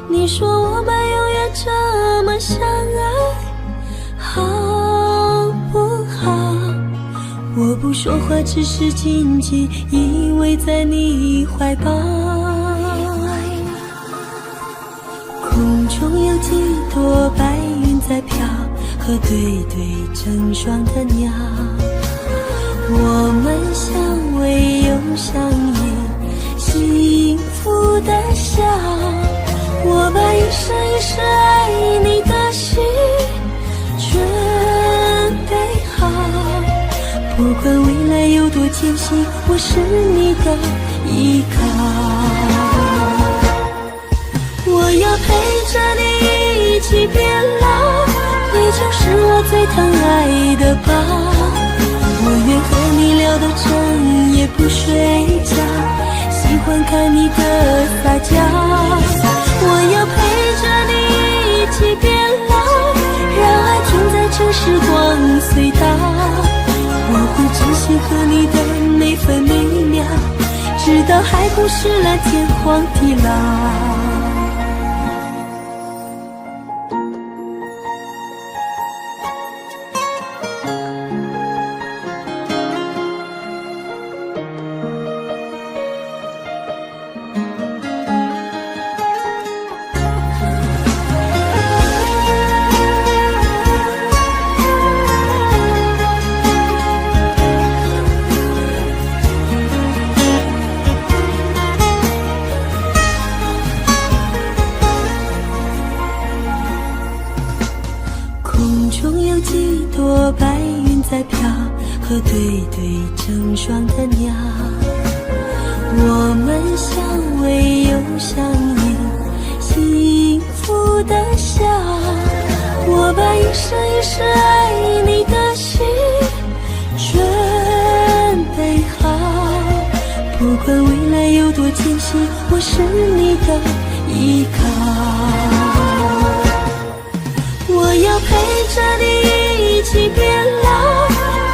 你说我们永远这么相爱，好不好？我不说话，只是紧紧依偎在你怀抱。空中有几朵白云在飘，和对对成双的鸟。我们相偎又相依，幸福的笑。我把一生一世爱你的心准备好，不管未来有多艰辛，我是你的依靠。我要陪着你一起变老，你就是我最疼爱的宝。我愿和你聊到整夜不睡觉，喜欢看你的撒娇。我要陪着你一起变老，让爱停在这时光隧道。我会珍惜和你的每分每秒，直到海枯石烂，天荒地老。白云在飘，和对对成双的鸟。我们相偎又相依，幸福的笑。我把一生一世爱你的心准备好，不管未来有多艰辛，我是你的依靠。我要陪着你一起变老，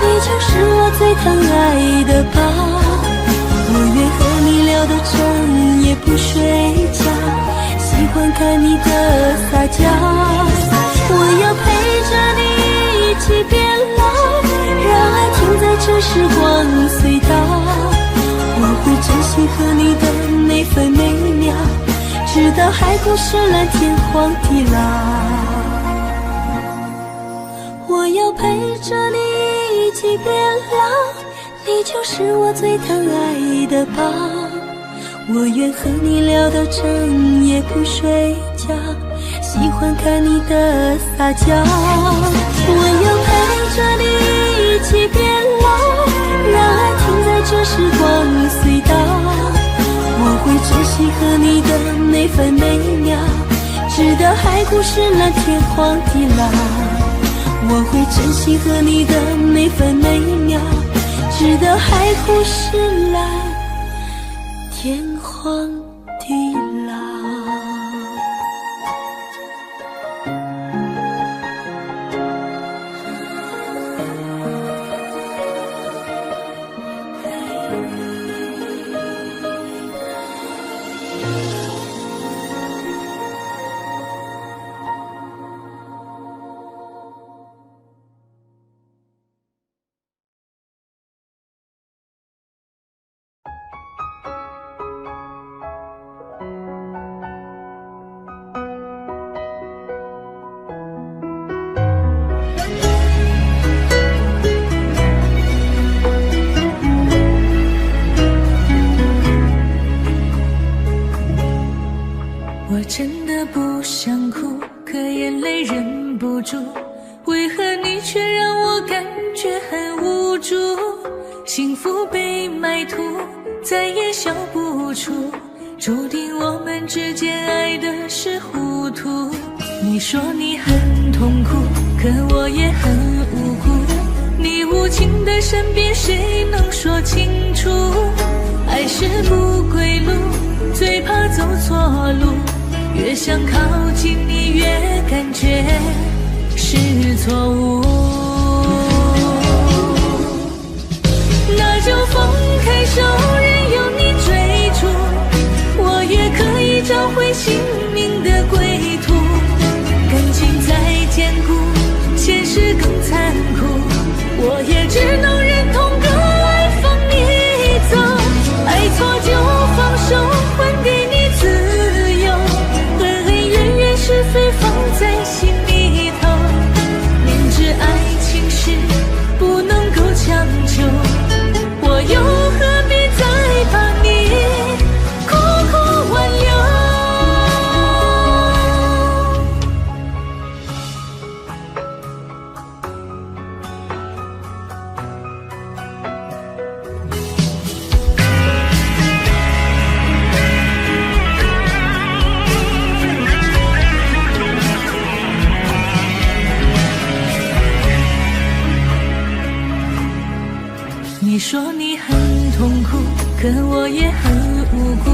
你就是我最疼爱的宝。我愿和你聊到整夜不睡觉，喜欢看你的撒娇。我要陪着你一起变老，让爱停在这时光隧道。我会珍惜和你的每分每秒，直到海枯石烂，天荒地老。我要陪着你一起变老，你就是我最疼爱的宝。我愿和你聊到整夜不睡觉，喜欢看你的撒娇。我要陪着你一起变老，让爱停在这时光隧道。我会珍惜和你的每分每秒，直到海枯石烂，天荒地老。我会珍惜和你的每分每秒，直到海枯石烂，天荒地老。我真的不想哭，可眼泪忍不住，为何你却让我感觉很无助？幸福被埋土，再也笑不出，注定我们之间爱的是糊涂。你说你很痛苦，可我也很无辜，你无情的身边谁能说清楚？爱是不归路，最怕走错路，越想靠近你越感觉是错误。那就放开手，任由你追逐，我也可以找回姓名的归途。感情再坚固，现实更残酷，我也只能忍痛割爱放你走。爱错就放手，还给你自由，恩恩怨怨是非放在心里头，明知爱情是不能够强求，我又何必再把你苦苦挽留。你说你很痛苦，可我也很无辜。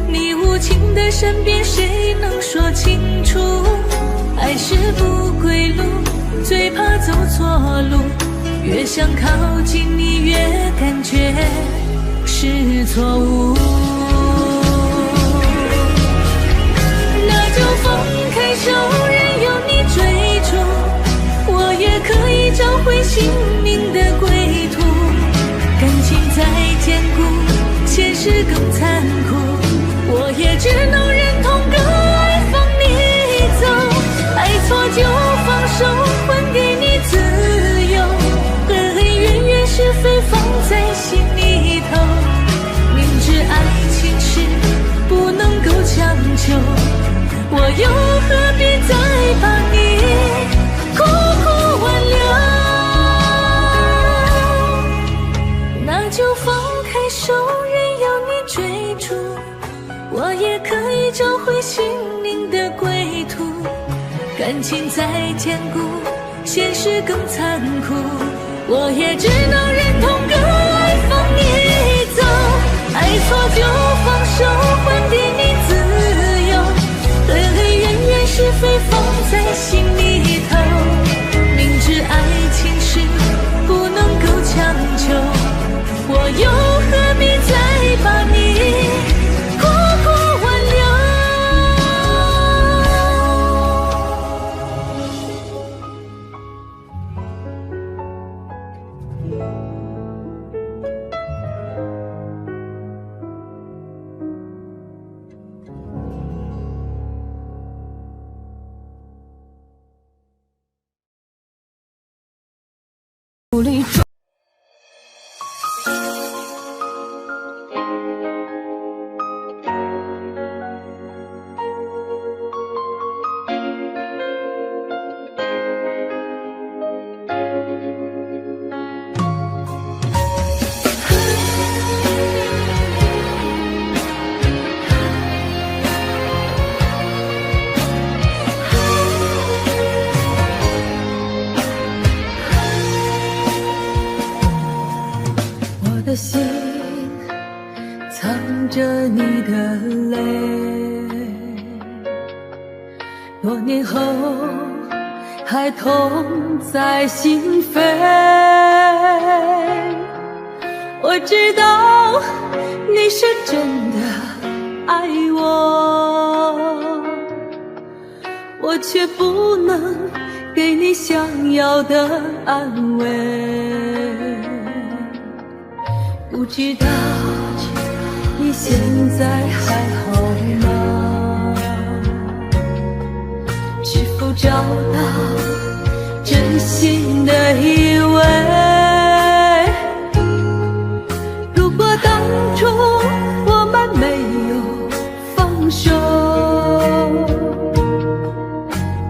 你无情的身边，谁能说清楚？爱是不归路，最怕走错路。越想靠近你，越感觉是错误。那就放开手，任由你追逐，我也可以找回心灵的归途。感情再坚固，现实更残酷，我也只能忍痛割爱放你走。爱错就放手，还给你自由，恩恩怨怨是非放在心里头，明知爱情是不能够强求，我又何必再把你苦苦挽留。那就放开手，任由你追逐，我也可以找回心灵的归途。感情再坚固，现实更残酷，我也只能忍痛割爱放你走。爱错就放手，还给你自由，恩恩怨怨是非放在心里头，明知爱情是不能够强求，我又何必再把你苦苦挽留。努力中的心藏着你的泪，多年后还痛在心扉。我知道你是真的爱我，我却不能给你想要的安慰。不知道你现在还好吗？是否找到真心的依偎？如果当初我们没有放手，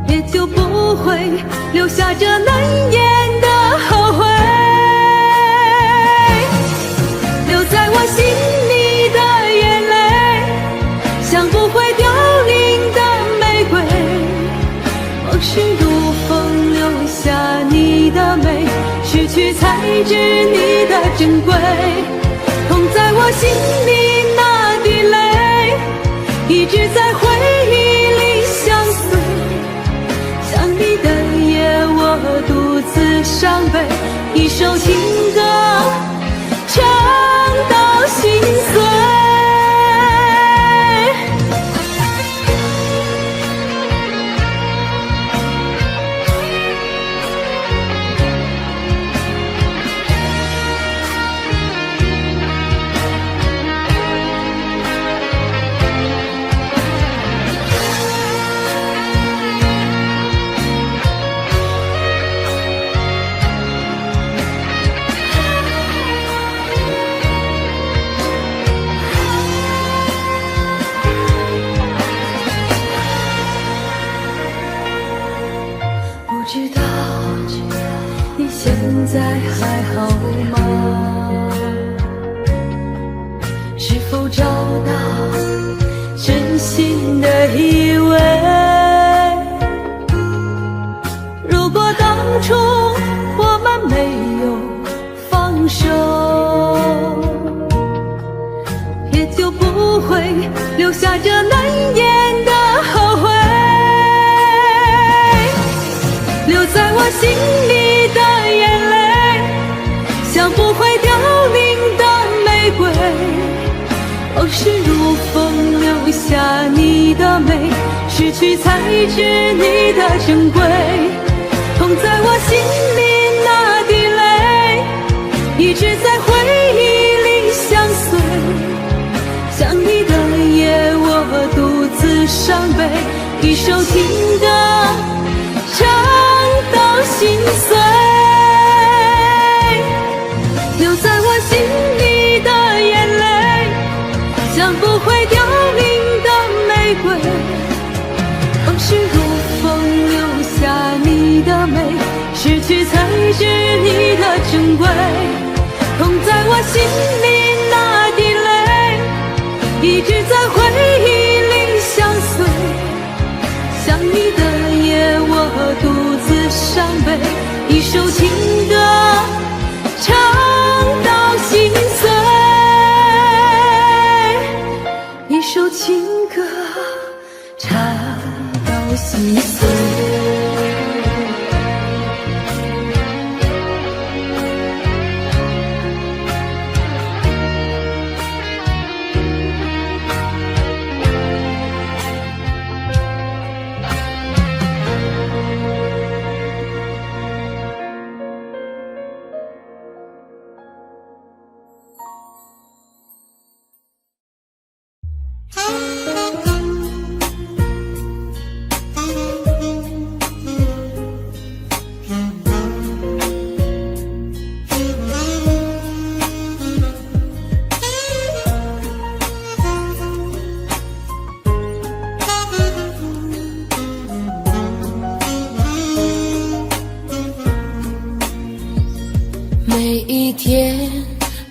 也就不会留下这难言的后悔。我心里的眼泪，像不会凋零的玫瑰，往事如风留下你的美，失去才知你的珍贵。痛在我心里那滴泪，一直在回忆里相随。想你的夜，我独自伤悲，一首情歌唱到心碎。以为，如果当初我们没有放手，也就不会留下这难言的后悔。留在我心里的眼泪，像不会凋零的玫瑰，往事如风留下你的美，失去才知你的珍贵。痛在我心里那滴泪，一直在回忆里相随。想你的夜我独自伤悲，一首情歌唱到心碎。留在我心里的眼泪，像不会凋零的玫瑰，往事如风留下你的美，失去才知你的珍贵。痛在我心里那滴泪，一直在回忆里相随。想你的夜我独自伤悲，一首情歌唱到心碎，一首情歌唱到心碎。每一天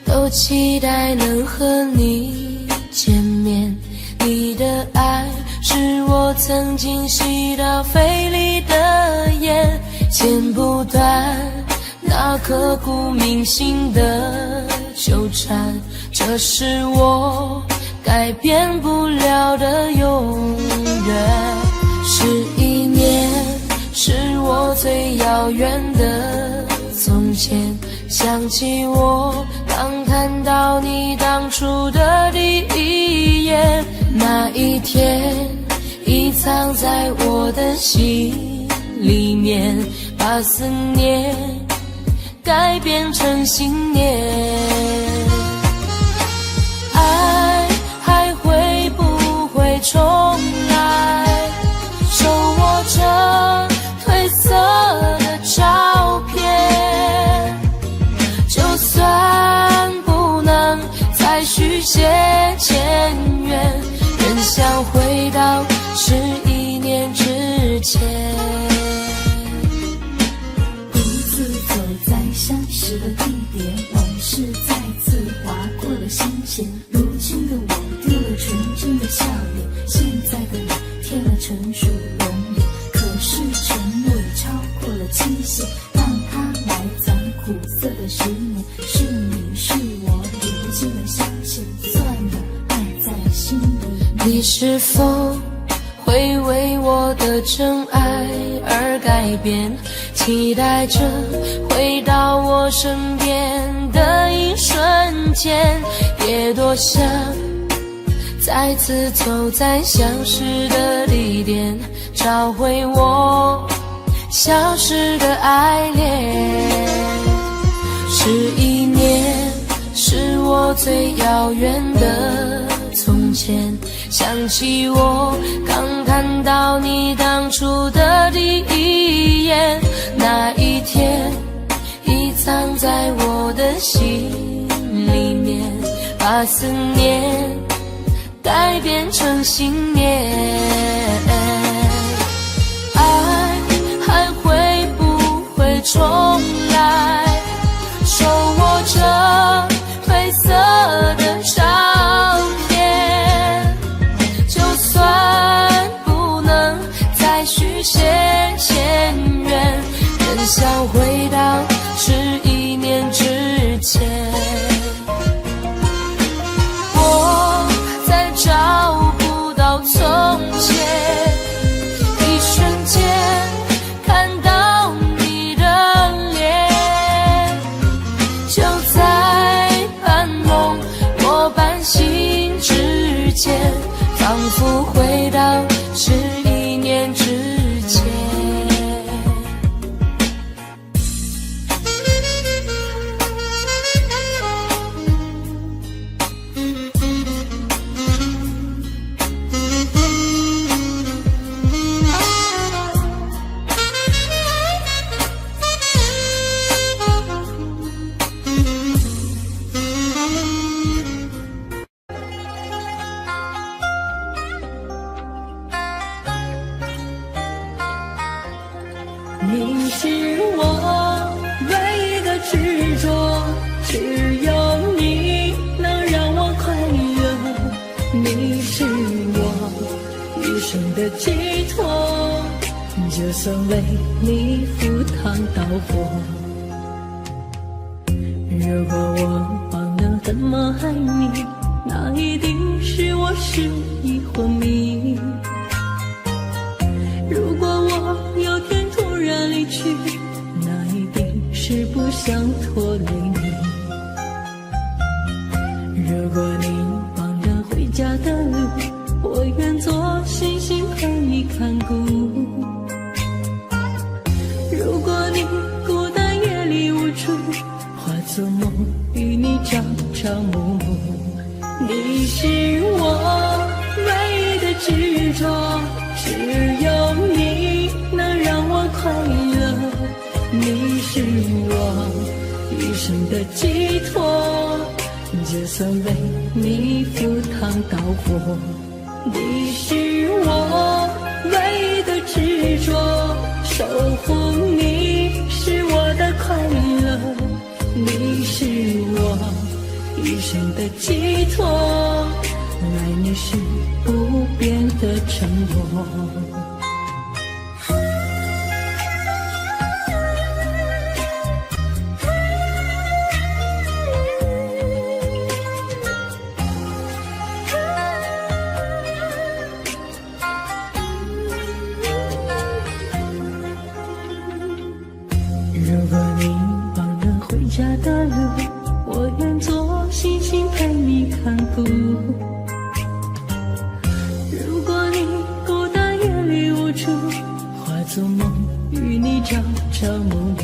都期待能和你见面，你的爱是我曾经吸到肺里的烟，剪不断那刻骨铭心的纠缠，这是我改变不了的永远。11年是我最遥远的从前，想起我刚看到你当初的第一眼，那一天已藏在我的心里面，把思念改变成信念。爱还会不会重来？手握着褪色的照片，就算不能再续写前缘，仍想回到11年之前。独自走在相识的地点，往事再次划过了心弦。如今的我丢了纯真的笑脸，现在的你添了成熟容颜。可是承诺也超过了期限，让它埋藏苦涩的10年。是你是我流尽了相欠，算了，爱在心里。你是否会为我的真爱而改变？期待着回到我身边的一瞬间，也多想再次走在相识的地点，找回我消失的爱恋。11年是我最遥远的从前，想起我刚看到你当初的第一眼，那一天已藏在我的心里面，把思念改变成信念。爱还会不会重来？手握着褪色的照片，就算前，一瞬间看到你的脸，就在半梦或半醒之间，仿佛回到11年之前。你是我唯一的执着，只有你能让我快乐。你是我余生的寄托，就算为你赴汤蹈火。如果我忘了怎么爱你，那一定是我失忆昏迷。如果我有天突然离去，那一定是不想拖累你。如果你忘了回家的路，我愿做星星陪你看顾。如果你孤单夜里无助，化作梦与你朝朝暮暮。你是我唯一的执着，只有你能让我快乐。你是我余生的寄托，就算为你赴汤蹈火。你是我唯一的执着，守护你是我的快乐。你是我余生的寄托，爱你是不变的承诺。如果你忘了回家的路，我愿做星星陪你看顾。如果你孤单夜里无助，化作梦与你朝朝暮暮。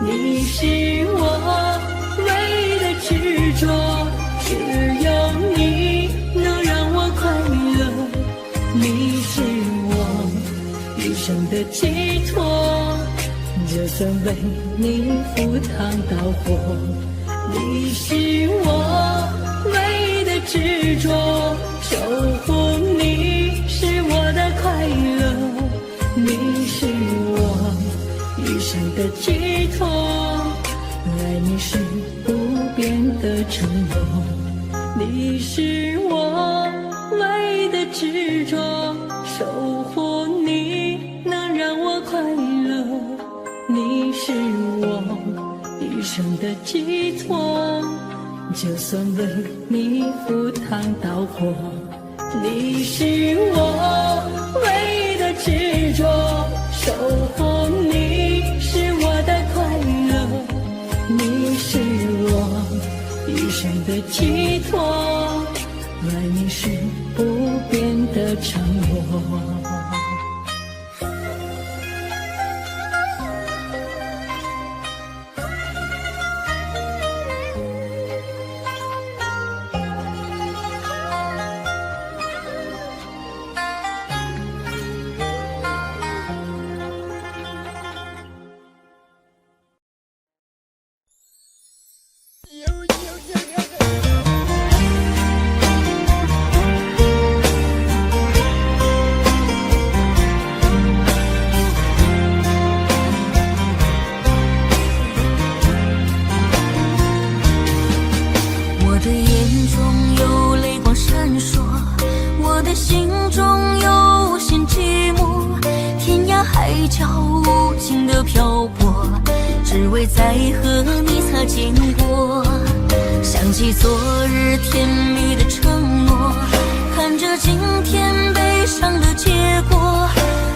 你是我唯一的执着，只有你能让我快乐。你是我余生的寄托，就算为你赴汤蹈火。你是我唯一的执着，守护你是我的快乐。你是我余生的寄托，爱你是不变的承诺。你是我唯一的执着，守护你能让我快乐。你是我余生的寄托，就算为你赴汤蹈火。你是我唯一的执着，守护你是我的快乐。你是我余生的寄托，爱你是不变的承诺。无情的漂泊，只为再和你擦肩过。想起昨日甜蜜的承诺，看着今天悲伤的结果，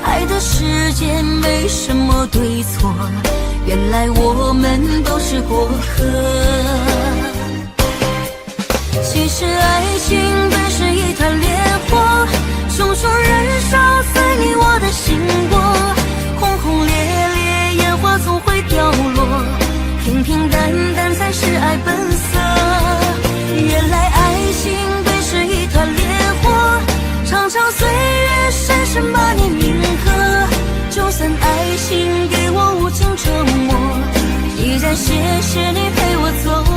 爱的世界没什么对错，原来我们都是过客。其实爱情本是一团烈火，熊熊燃烧在你我的心窝，轰轰烈烈烟花总会掉落，平平淡淡才是爱本色。原来爱情本是一团烈火，长长岁月深深把你铭刻，就算爱情给我无情折磨，依然谢谢你陪我走过。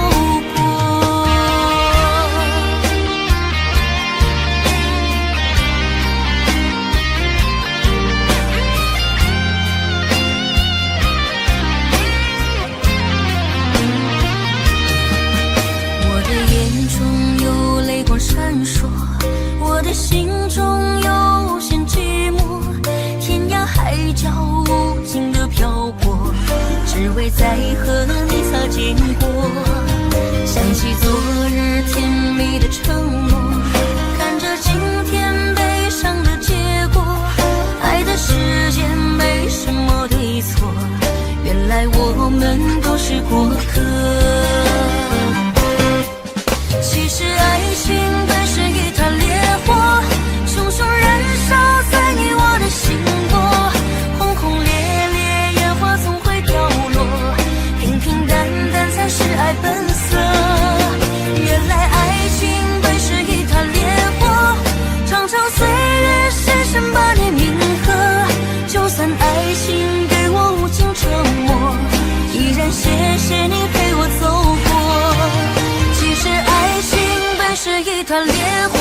我的眼中有泪光闪烁，我的心中有无限寂寞，天涯海角无尽的漂泊，只为再和你擦肩过。想起昨日甜蜜的承诺，看着今天悲伤的结果，爱的世界没什么对错，原来我们都是过客。其实爱情本是一团烈火，熊熊燃烧在你我的心窝，轰轰烈烈烟花总会掉落，平平淡淡才是爱本色。原来爱情本是一团烈火，长长岁月深深把你铭刻，就算爱情给我无情折磨，依然谢谢你陪我走过。其实爱情本是一团烈火，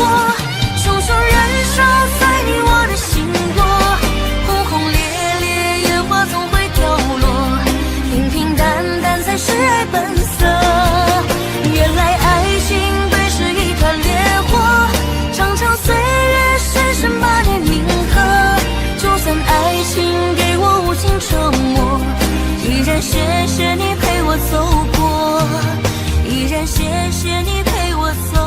熊熊燃烧在你我的心窝，轰轰烈烈烟花总会掉落，平平淡淡才是爱本色。原来爱情本是一团烈火，长长岁月深深把你铭刻，就算爱情给我无情折磨，依然谢谢你陪我走过，依然谢谢你陪我走过。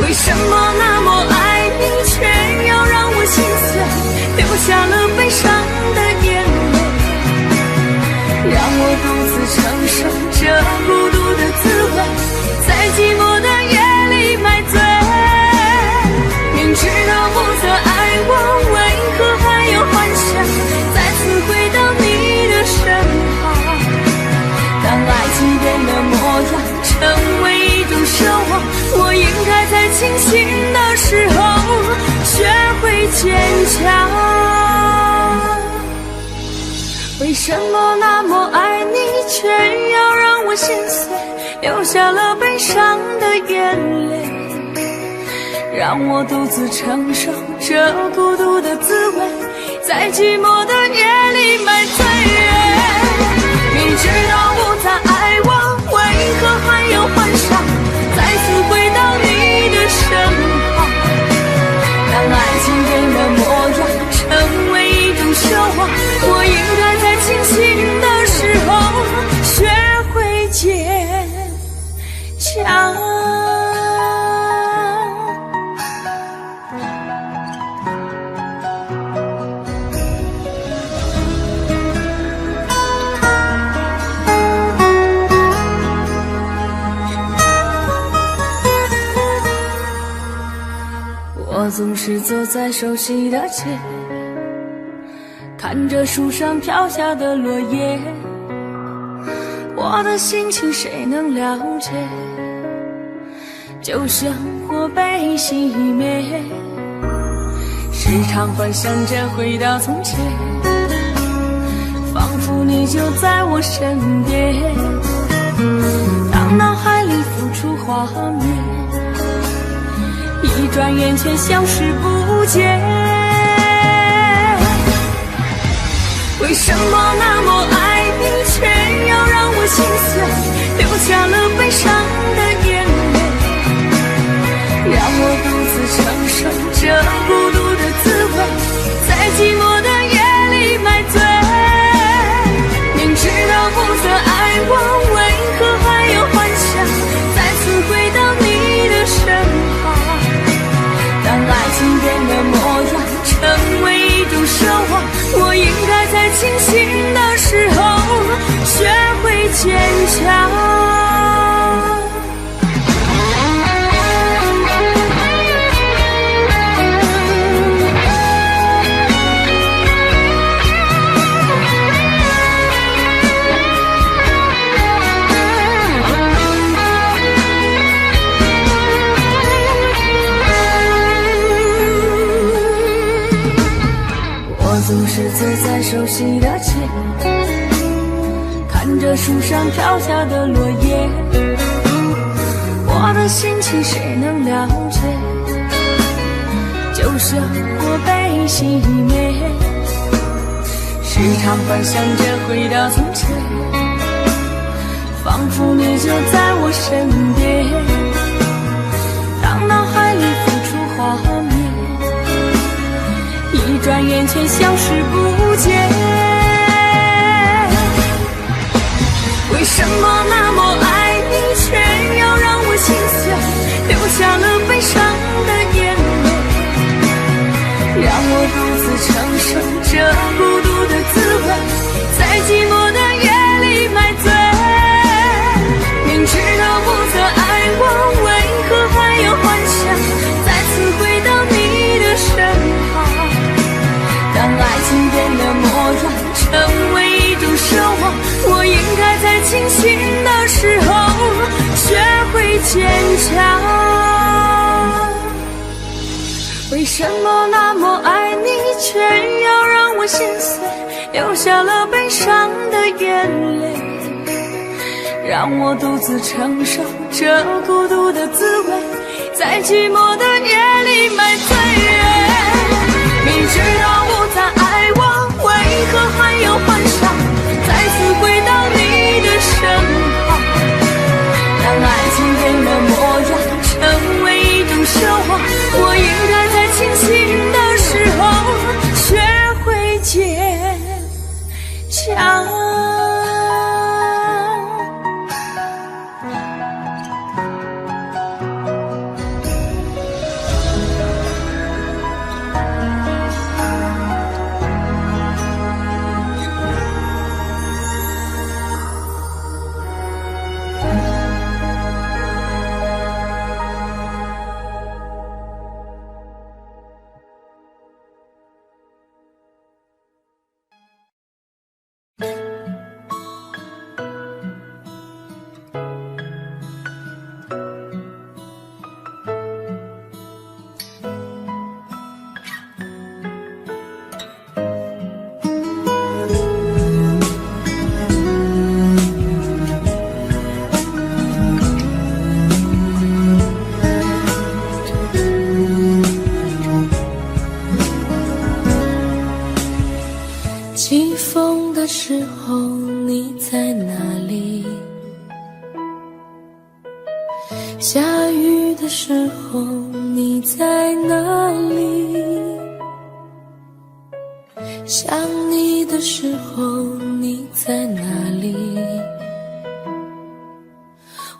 为什么那么爱你，却要让我心碎，流下了悲伤的眼泪，让我独自承受这孤独的滋味，在寂寞的夜里买醉。明知道不再爱我，为何还有幻想再次回到你的身旁？当爱情变了模样，成为一种奢望，我应该在清醒的时候学会坚强。为什么那么爱你，却要让我心碎，流下了悲伤的眼泪，让我独自承受这孤独的滋味，在寂寞的夜里买醉。明知道不再爱我，为何还有幻想再次回到你的身旁？当爱情变了模样，成为一种奢望，我应该在清醒的时候学会坚强。我总是走在熟悉的街，看着树上飘下的落叶，我的心情谁能了解？就像火被熄灭，时常幻想着回到从前，仿佛你就在我身边。当脑海里浮出画面，一转眼却消失不见。为什么那么爱你，却要让我心碎，流下了悲伤的眼泪，让我独自承受这孤独的滋味，在寂寞的夜里买醉。明知道不再爱我，为何还有幻想再次回到你的身旁？当爱情变了模样，成为一种奢望，我应该在清醒的时候学会坚强。总是走在熟悉的街，看着树上飘下的落叶，我的心情谁能了解？就像我被熄灭，时常幻想着回到从前，仿佛你就在我身边，当脑海里浮出画面，一转眼却消失不见。为什么那么爱你，却要让我心碎，流下了悲伤的眼泪，让我独自承受这孤独的滋味，在寂寞的夜里买醉。明知道不再爱我，为何还有幻想再次回到你的身旁？当爱情变了模样，成为一种奢望，我应该在清醒的时候学会坚强。为什么那么爱你，却要让我心碎，流下了悲伤的眼泪，让我独自承受这孤独的滋味，在寂寞的夜里买醉。明知道不再爱我，为何还有幻想再次回到你的身旁？当爱情变了模样，成为一种奢望，我应该在清醒的时候学会坚强。起风的时候你在哪里？下雨的时候你在哪里？想你的时候你在哪里？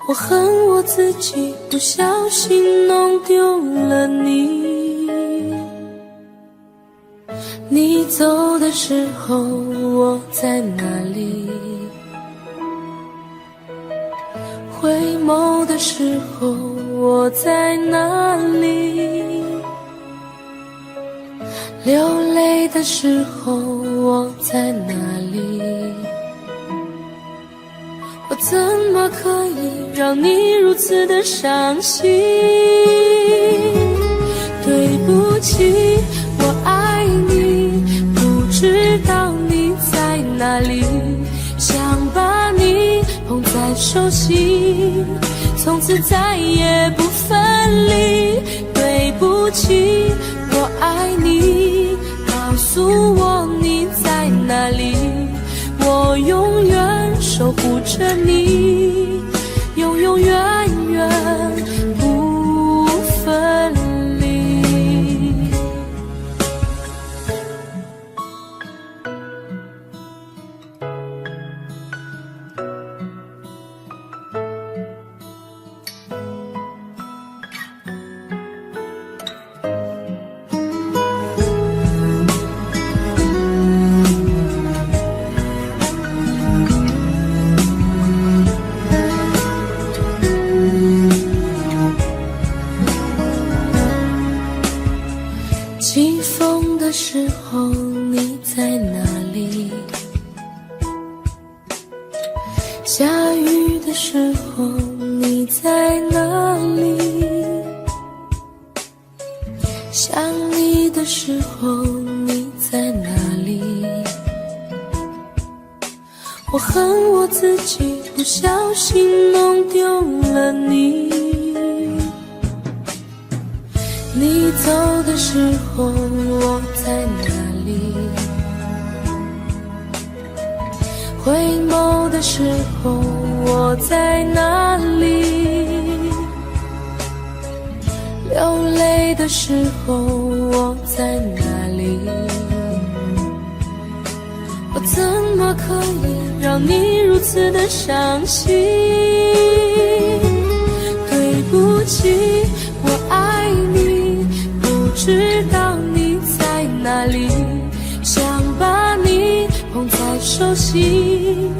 我恨我自己不小心弄丢了你。你走的时候我在哪里？回眸的时候我在哪里？流泪的时候我在哪里？我怎么可以让你如此的伤心？对不起，我爱你，不知道你在哪里，想把你捧在手心，从此再也不分离。对不起，我爱你，告诉我你在哪里。我永远守护着你，永永远远不分离。起风的时候你在哪里？下雨的时候你在哪里？想你的时候你在哪里？我恨我自己不小心弄丢了你。你走的时候我在哪里？回眸的时候我在哪里？流泪的时候我在哪里？我怎么可以让你如此的伤心？对不起，我爱你，不知道你在哪里，想把你捧在手心，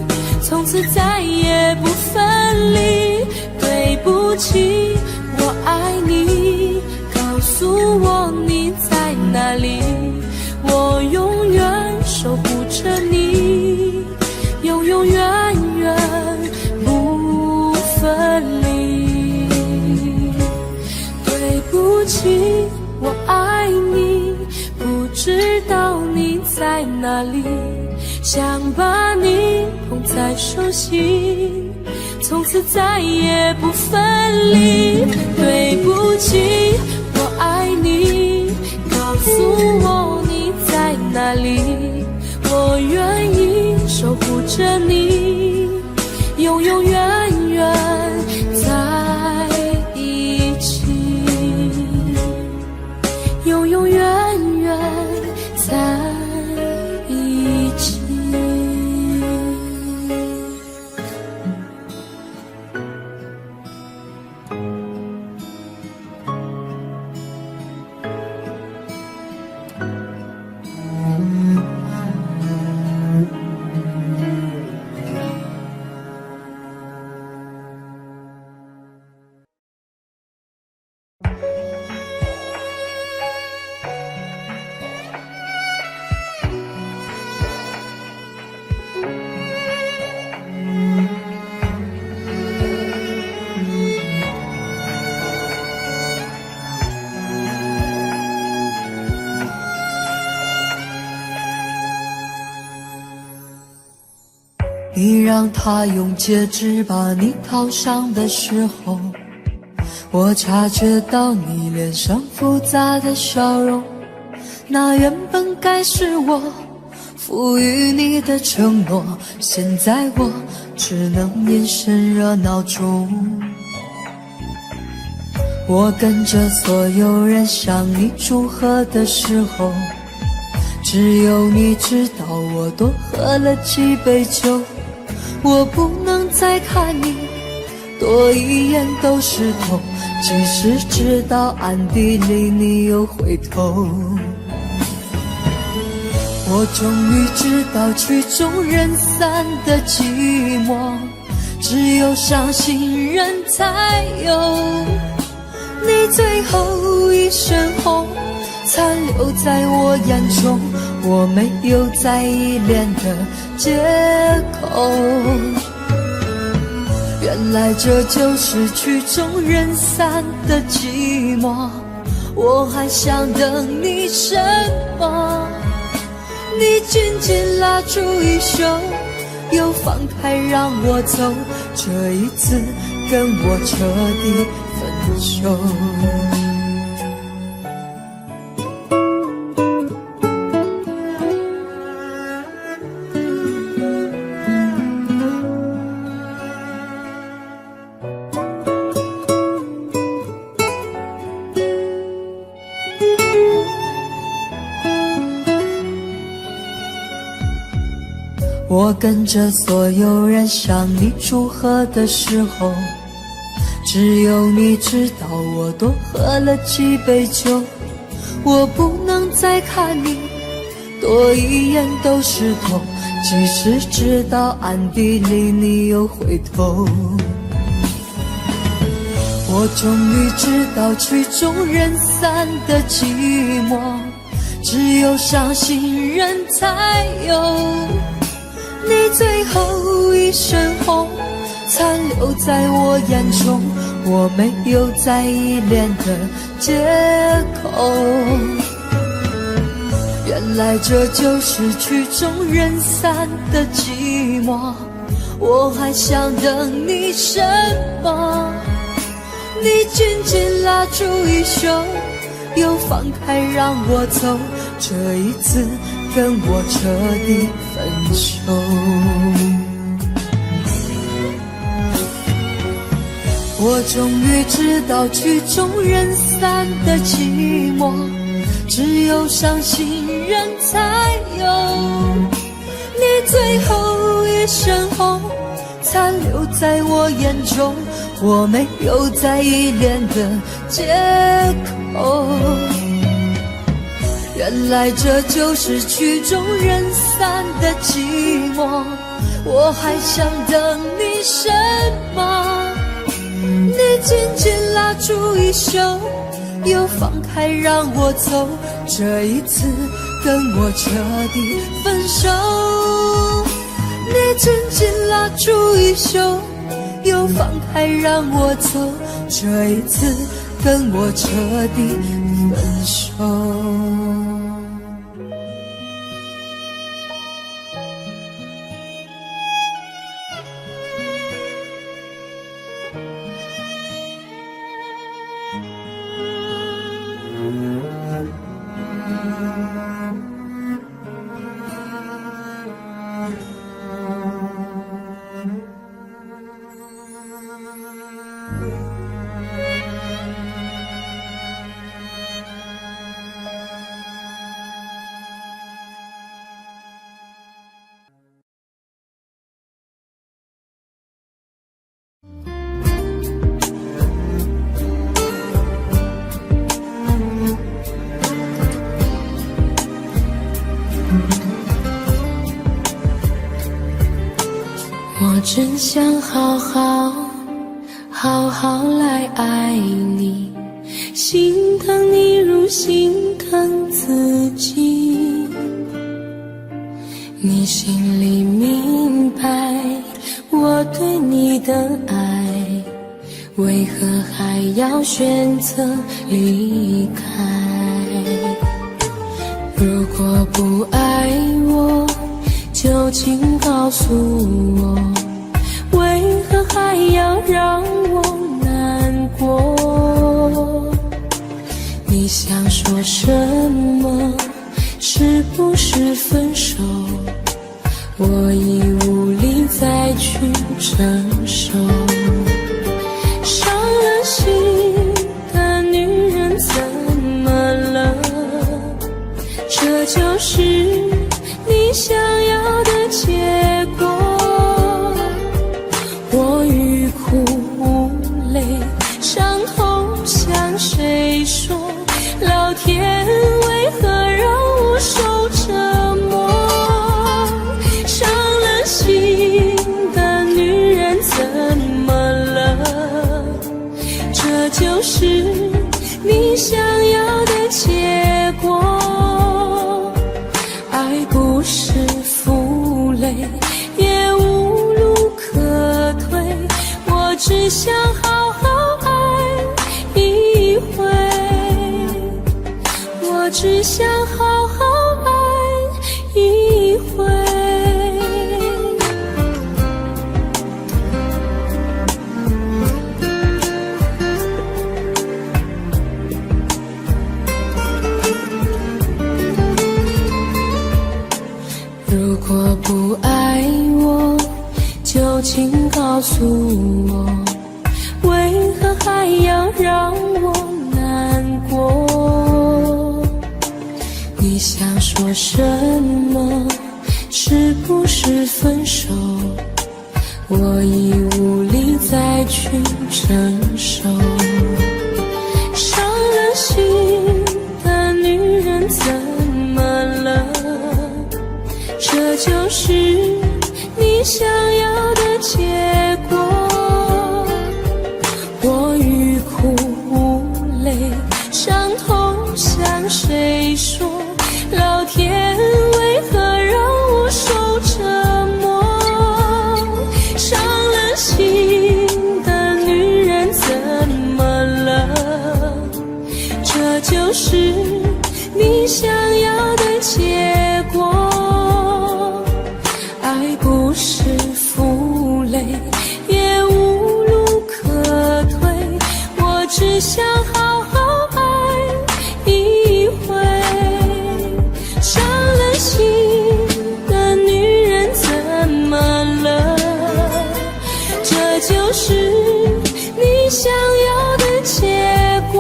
从此再也不分离。对不起，我爱你，告诉我你在哪里，我永远守护着你，永永远远不分离。对不起，我爱你，不知道你在哪里，想把你捧在手心，从此再也不分离。对不起，我爱你，告诉我你在哪里，我愿意守护着你，永永远远在一起，永永远远在一起。你让他用戒指把你套上的时候，我察觉到你脸上复杂的笑容，那原本该是我赋予你的承诺，现在我只能眼神热闹中。我跟着所有人向你祝贺的时候，只有你知道我多喝了几杯酒。我不能再看你多一眼都是痛，即使知道暗地里你又回头。我终于知道曲终人散的寂寞，只有伤心人才有。你最后一身红残留在我眼中，我没有再依恋的借口。原来这就是曲终人散的寂寞，我还想等你什么？你紧紧拉住衣袖，又放开让我走，这一次跟我彻底分手。我跟着所有人向你祝贺的时候，只有你知道我多喝了几杯酒。我不能再看你多一眼都是痛，即使知道暗地里你又回头。我终于知道曲终人散的寂寞，只有伤心人才有。你最后一身红残留在我眼中，我没有再依恋的借口。原来这就是曲终人散的寂寞，我还想等你什么？你紧紧拉住衣袖，又放开让我走，这一次跟我彻底分手。我终于知道曲终人散的寂寞，只有伤心人才有。你最后一身红残留在我眼中，我没有再依恋的借口。原来这就是曲终人散的寂寞，我还想等你什么？你紧紧拉住衣袖，又放开让我走，这一次跟我彻底分手。你紧紧拉住衣袖，又放开让我走，这一次跟我彻底分手。我真想好好来爱你，心疼你如心疼自己。你心里明白我对你的爱，为何还要选择离开？如果不爱我，就请告诉我，为何还要让我难过？你想说什么？是不是分手？我已无力再去承受。伤了心的女人怎么了？这就是你想要的结果。我欲哭无泪，伤痛向谁说？老天为何让我受折磨？伤了心的女人怎么了？这就是你想要的结果。爱不是负累，也无路可退，我只想好好爱一回，我只想好好爱一回。如果不爱我，就请告诉我，为何还要让我难过？你想说什么？是是不是分手？我已无力再去承受。伤了心的女人怎么了？这就是你想要的结果。我欲哭无泪，伤痛向谁说？老天为何让我受折磨？伤了心的女人怎么了？这就是你想要的结果。爱不是负累，也无路可退，我只想好好爱一回。伤了心的女人怎么了？这就是你想要的结果。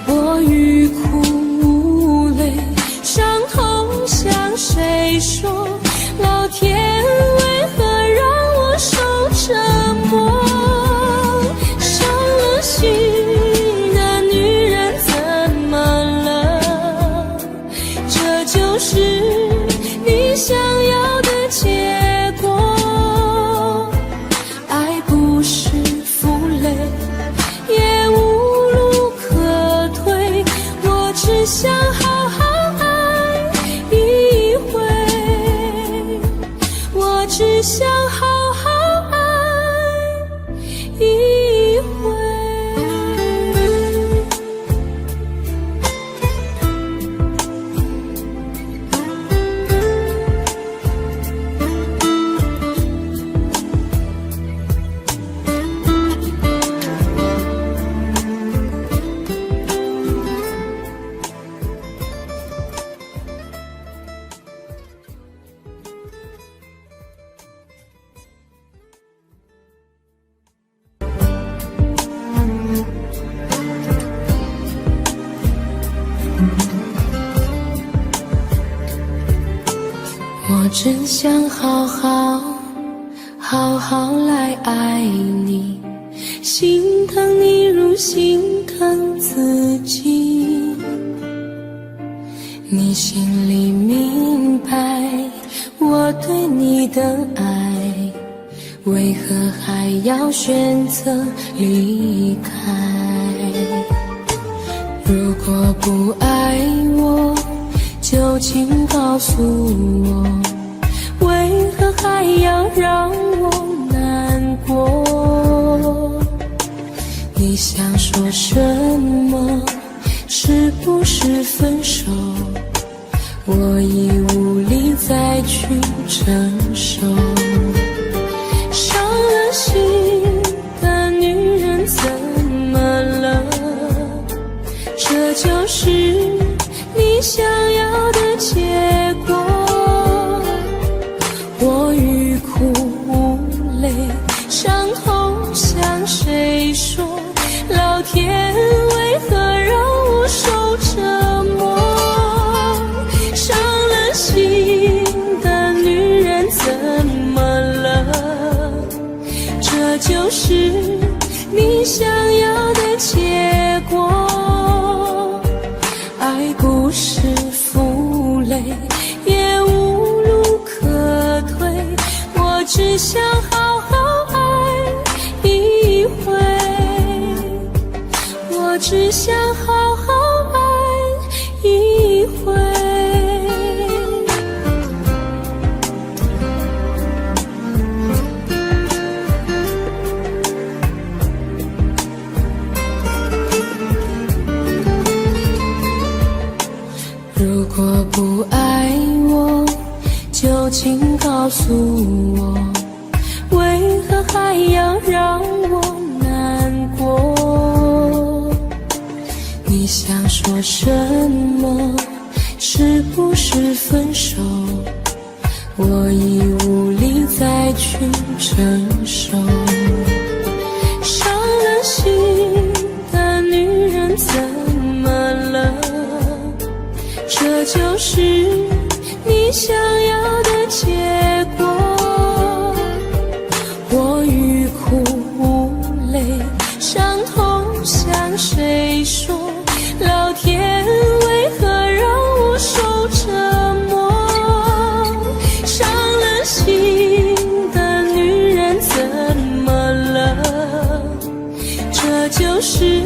我欲哭无泪，伤痛向谁说？老天为何让我受折磨？伤了心的女人怎么了？这就是你想要的结果。爱不是负累，也无路可退，我只想好好爱一回，我只想好好爱一回。我真想好好来爱你，心疼你如心疼自己。你心里明白我对你的爱，为何还要选择离开？如果不爱我，就请告诉我，为何还要让我难过？你想说什么？是不是分手？我已无力再去承受。伤了心的女人怎么了？这就是你想要的结果。我欲哭无泪，伤痛向谁说？老天为何让我受折磨？伤了心的女人怎么了？这就是你想要的结果。爱不是负累，也无路可退，我只想好好爱一回，我只想好好爱一回。如果不爱我，就请告诉我，为何还要让我难过？你想说什么？是不是分手？我已无力再去承受。伤了心的女人怎么了？这就是你想要的结果。我欲哭无泪，伤痛向谁说？老天为何让我受折磨？伤了心的女人怎么了？这就是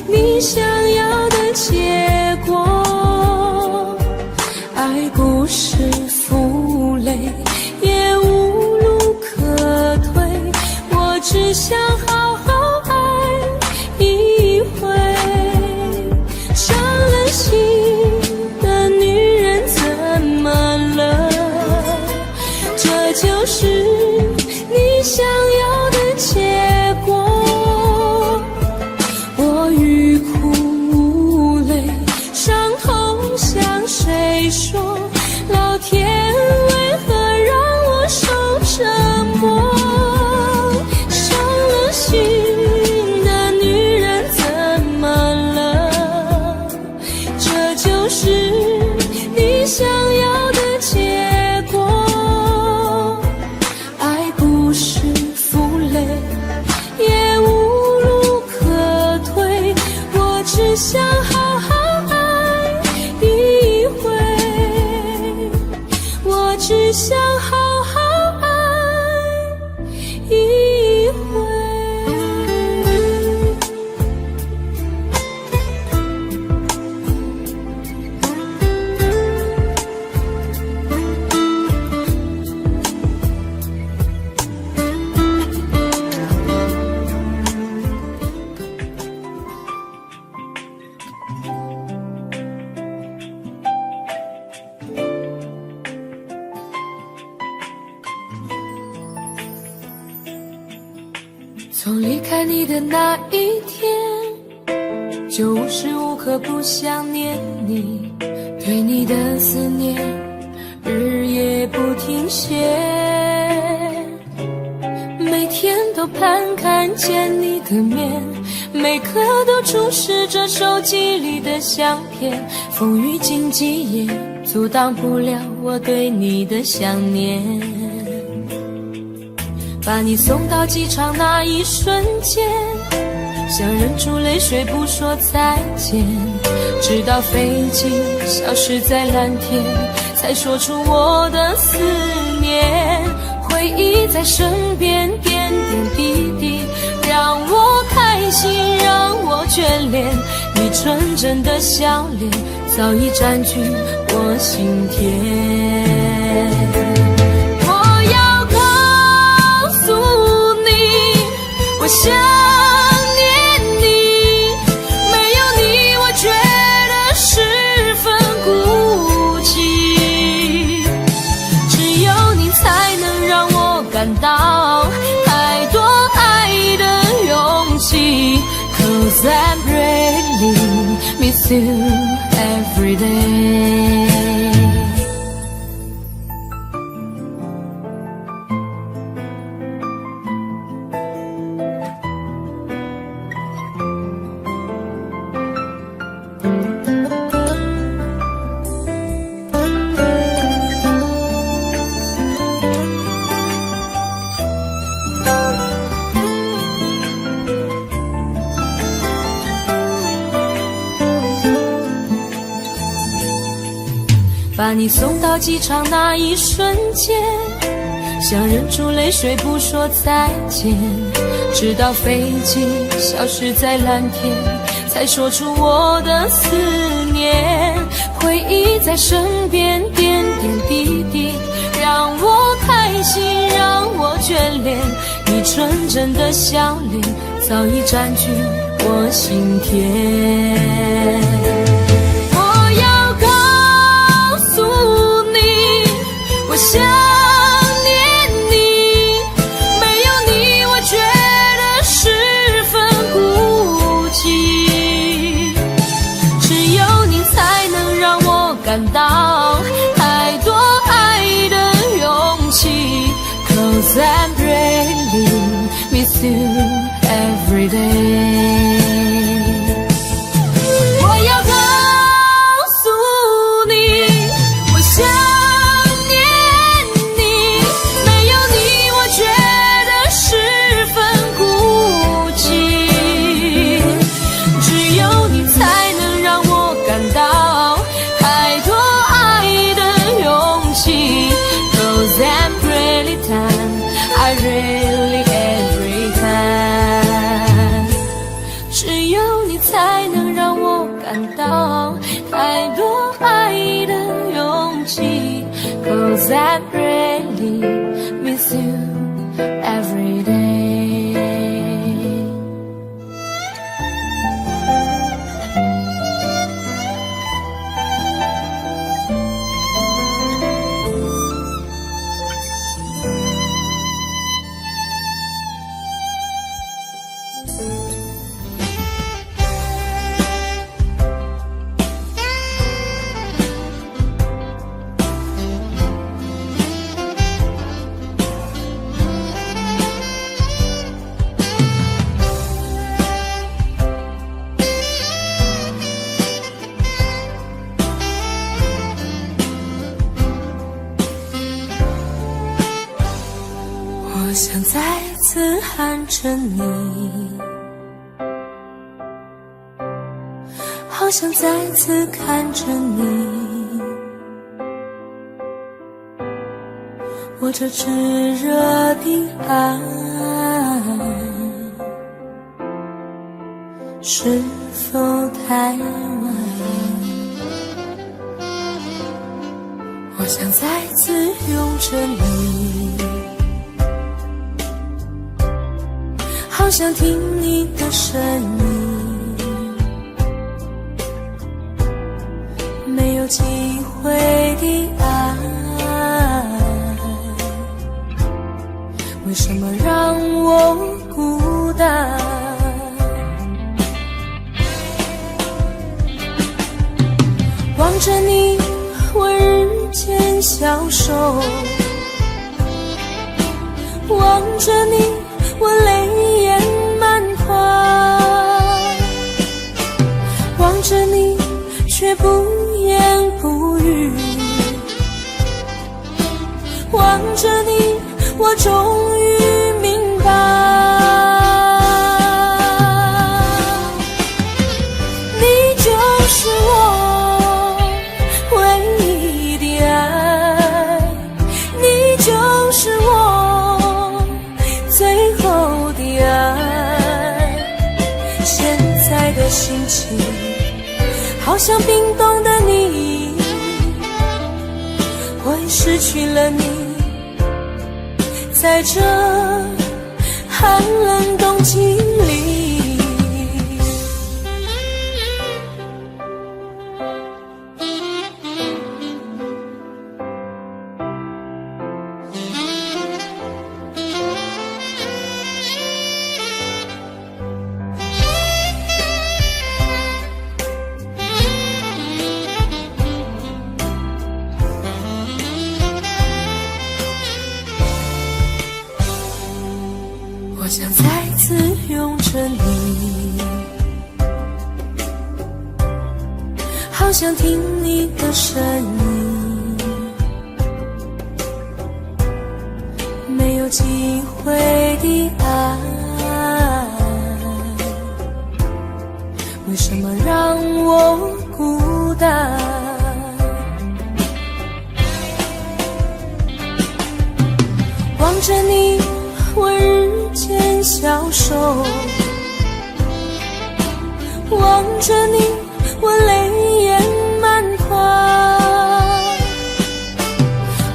你想要的结果。爱不是负累，也无路可退，我只想好好爱一回。伤了心的女人怎么了？这就是你想要的结果。我欲哭无泪，伤痛向谁说？老天为何让我受折磨？伤了心的女人怎么了？这就是你想要的结果。爱不是负累，也无路可退，我只想好好爱一回，我只想好好爱一回。从离开你的那一天，就无时无刻不想念你，对你的思念日夜不停歇，每天都盼看见你的面，每刻都注视着手机里的相片，风雨经济也阻挡不了我对你的想念。把你送到机场那一瞬间，想忍住泪水不说再见，直到飞机消失在蓝天，才说出我的思念。回忆在身边点点滴滴，让我开心，让我眷恋，你纯真的笑脸早已占据我心田。想念你，没有你我觉得十分孤寂，只有你才能让我感到太多爱的勇气。 Cause I'm really miss you every day。把你送到机场那一瞬间，想忍住泪水不说再见，直到飞机消失在蓝天，才说出我的思念。回忆在身边点点滴滴，让我开心，让我眷恋，你纯真的笑脸早已占据我心田。想念你，没有你我觉得十分孤寂，只有你才能让我感到太多爱的勇气。 Cause I'm really miss you every day。 我要告诉你，我想 'cause I really miss you every day.我想再次喊着你，好想再次看着你，我这炙热的爱是否太晚？我想再次拥着你，好想听你的声音，没有机会的爱，为什么让我孤单？望着你，我日渐消瘦，望着你，我泪眼满眶，望着你却不言不语，望着你我终于明白，你就是我唯一的爱，你就是我最后的爱。现在的心情好像冰冻的你，我已失去了你，在这寒冷冬季里。我想再次拥着你，好想听你的声音，没有机会的爱，为什么让我孤单？望着你，我日渐消瘦，望着你，我泪眼满眶，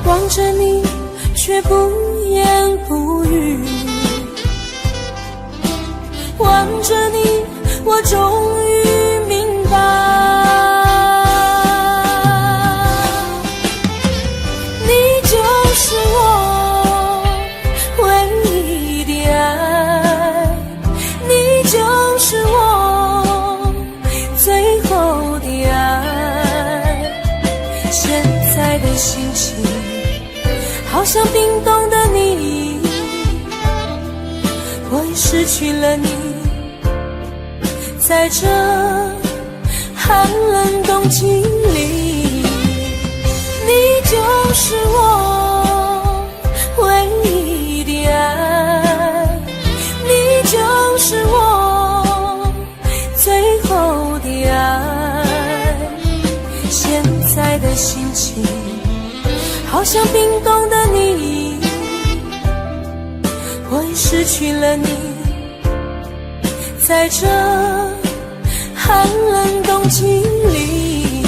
望着你却不言不语，望着你我终于明白，你就是我唯一的爱，你就是我最后的爱。现在的心情好像冰冻的你，我已失去了你，在这寒冷冬季里，你就是我唯一的爱，你就是我最后的爱。现在的心情好像冰冻的你，我已失去了你，在这寒冷冬季里。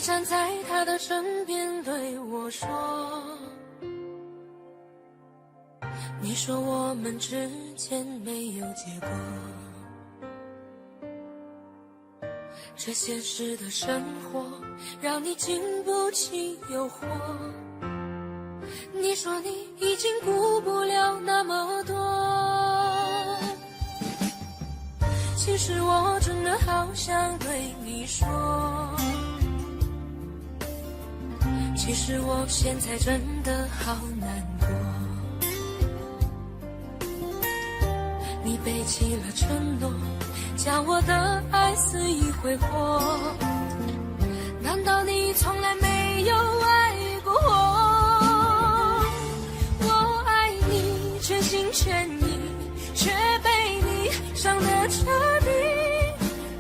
站在他的身边对我说，你说我们之间没有结果，这现实的生活让你经不起诱惑，你说你已经顾不了那么多，其实我真的好想对你说，其实我现在真的好难过，你背弃了承诺，将我的爱肆意挥霍，难道你从来没有爱过我？我爱你全心全意，却被你伤得彻底，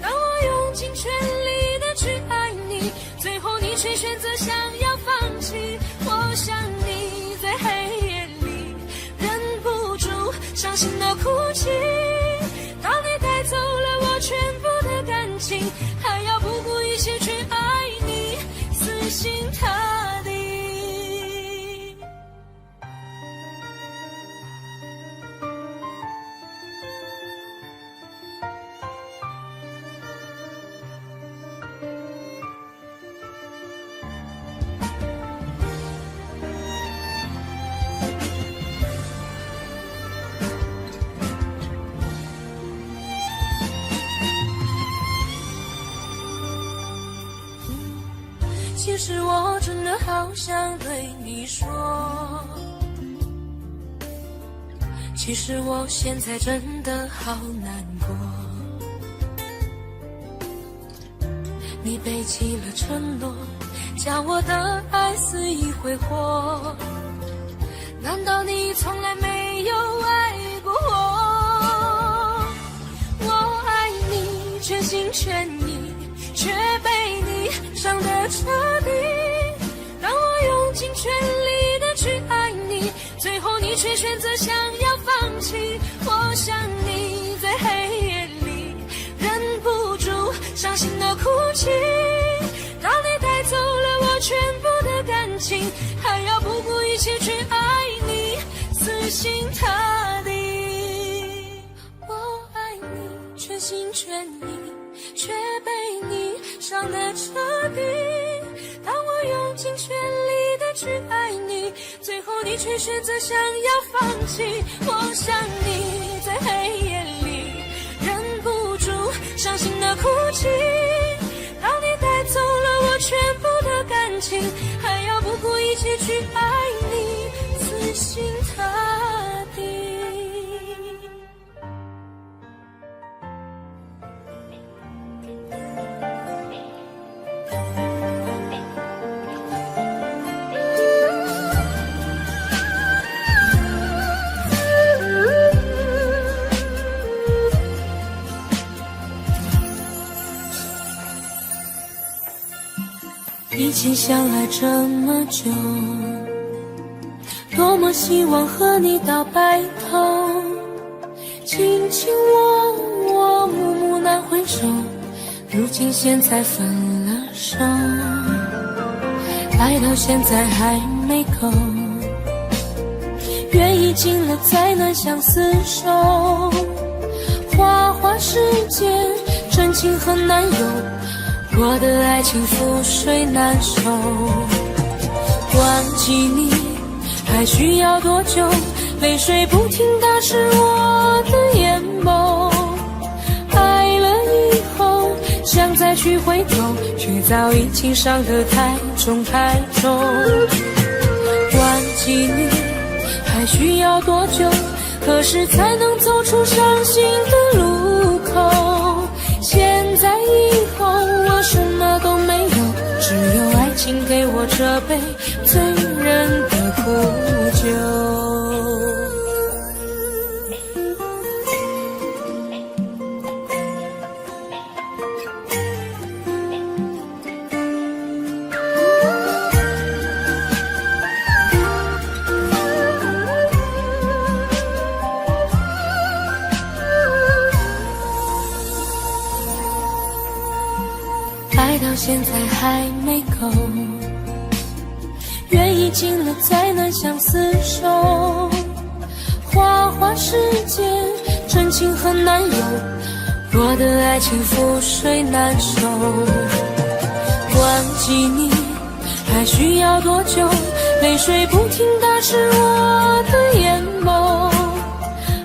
当我用尽全力的去爱你，最后你却选择想要放弃，我想你在黑夜里忍不住伤心的哭泣，当你带走了我全部的感情，还要不顾一切去爱你，死心塌地。其实我真的好想对你说，其实我现在真的好难过，你背弃了承诺，将我的爱肆意挥霍，难道你从来没有爱过我？我爱你全心全意，却被你伤得彻底，当我用尽全力的去爱你，最后你却选择想要放弃，我想你在黑夜里忍不住伤心的哭泣，当你带走了我全部的感情，还要不顾一切去爱你，死心塌地。我爱你全心全意，却被你伤得彻底，当我用尽全力的去爱你，最后你却选择想要放弃，我想你在黑夜里忍不住伤心的哭泣，当你带走了我全部的感情，还要不顾一切去爱你，死心塌地。一起相爱这么久，多么希望和你到白头，卿卿我我，暮暮难回首，如今现在分了手，爱到现在还没够，缘已尽了再难相厮守，花花世间真情很难有，我的爱情覆水难收，忘记你还需要多久？泪水不停打湿我的眼眸，爱了以后想再去回头，却早已经伤得太重太重。忘记你还需要多久？何时才能走出伤心的路口？现在以后我什么都没有，只有爱情给我这杯醉人的苦酒。到现在还没够，缘已尽了再难相厮守，花花世界真情很难有，我的爱情覆水难收。忘记你还需要多久？泪水不停打湿我的眼眸，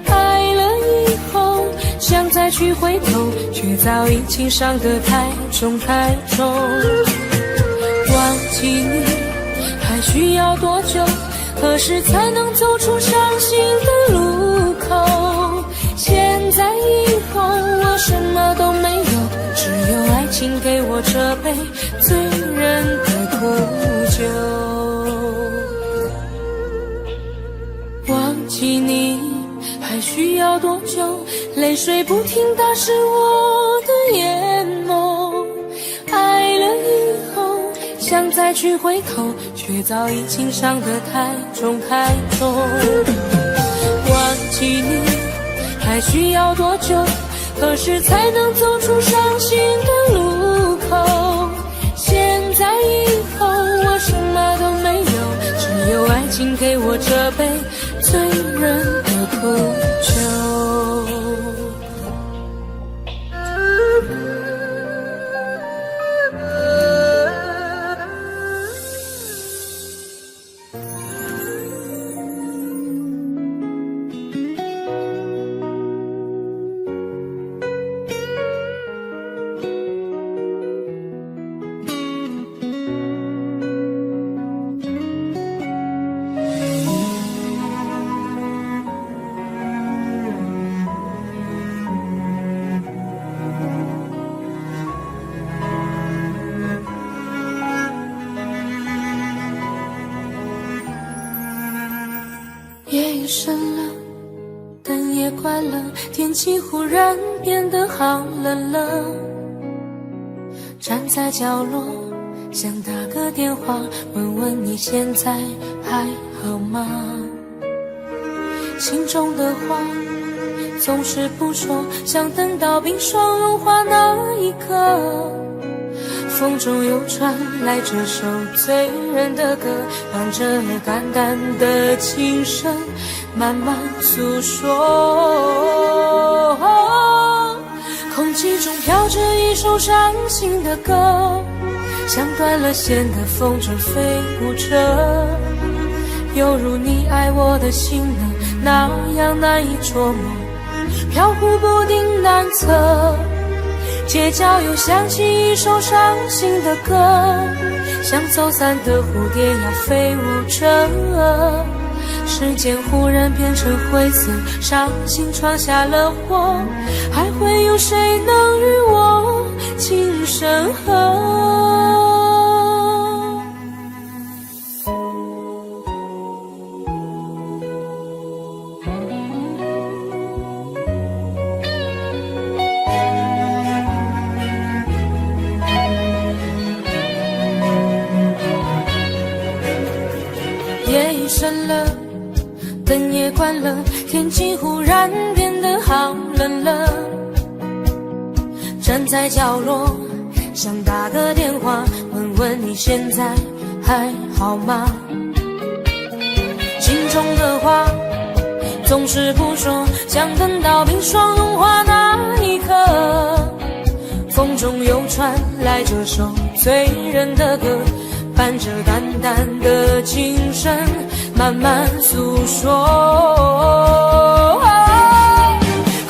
爱了以后想再去回头，却早已情伤得太重太重。忘记你还需要多久？何时才能走出伤心的路口？现在以后我什么都没有，只有爱情给我这杯醉人的苦酒。忘记你还需要多久？泪水不停打湿我的眼眸，爱了以后想再去回头，却早已情伤得太重太重。忘记你还需要多久？何时才能走出伤心的路口？现在以后我什么都没有，只有爱情给我这杯醉人的苦酒。夜已深了，灯也关了，天气忽然变得好冷了。站在角落，想打个电话，问问你现在还好吗？心中的话总是不说，想等到冰霜融化那一刻。风中又传来这首醉人的歌，伴着淡淡的琴声慢慢诉说。空气中飘着一首伤心的歌，像断了线的风筝飞舞着，犹如你爱我的心呢，那样难以捉摸，飘忽不定难测。街角又响起一首伤心的歌，像走散的蝴蝶要飞舞着，时间忽然变成灰色，伤心闯下了祸，还会有谁能与我情深合？夜已深了，灯也关了，天气忽然变得好冷了。站在角落，想打个电话，问问你现在还好吗？心中的话总是不说，想等到冰霜融化那一刻。风中又传来这首醉人的歌，伴着淡淡的琴声慢慢诉说。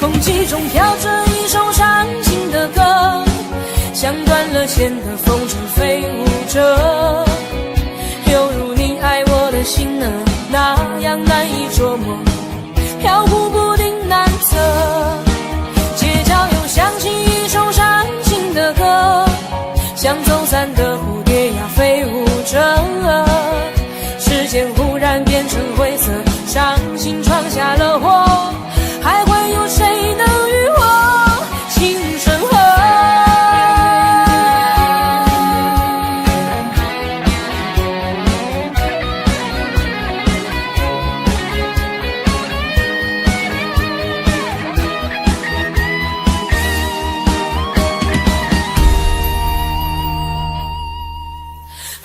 空气中飘着一首伤心的歌，像断了线的风筝飞舞着，犹如你爱我的心呢，那样难以捉摸，飘忽不定难测。街角又响起一首伤心的歌，像走散的蝴蝶呀飞舞着，时间忽然变成灰色，伤心闯下了祸，还会有谁能与我情深合？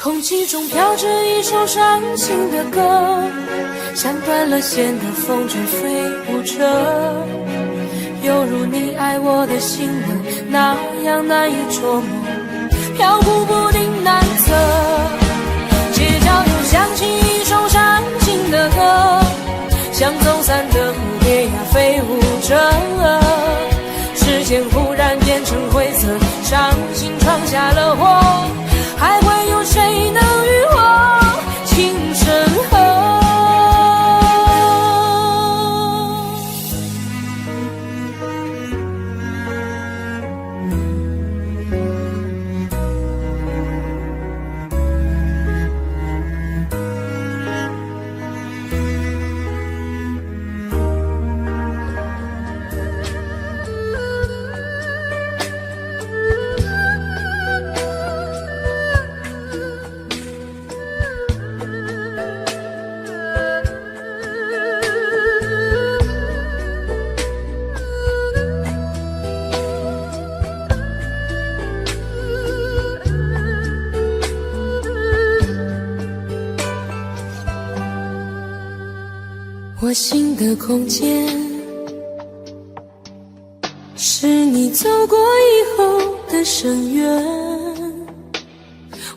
空气中飘着一首伤心的歌，像断了线的风筝飞舞着，犹如你爱我的新闻那样难以捉摸，飘忽不定难测。街角又响起一首伤心的歌，像走散的蝴蝶呀飞舞着，视线忽然变成灰色，伤心闯下了祸，还会有谁能与我情深合？我心的空间，是你走过以后的深渊，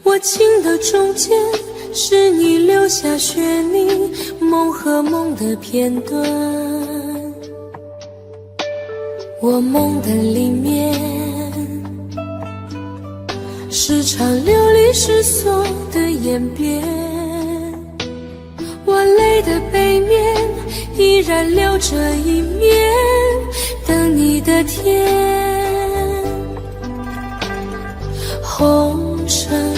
我情的中间，是你留下血泥，梦和梦的片段。我梦的里面，是场流离失所的演变，我泪的背面依然留着一面，等你的天。红尘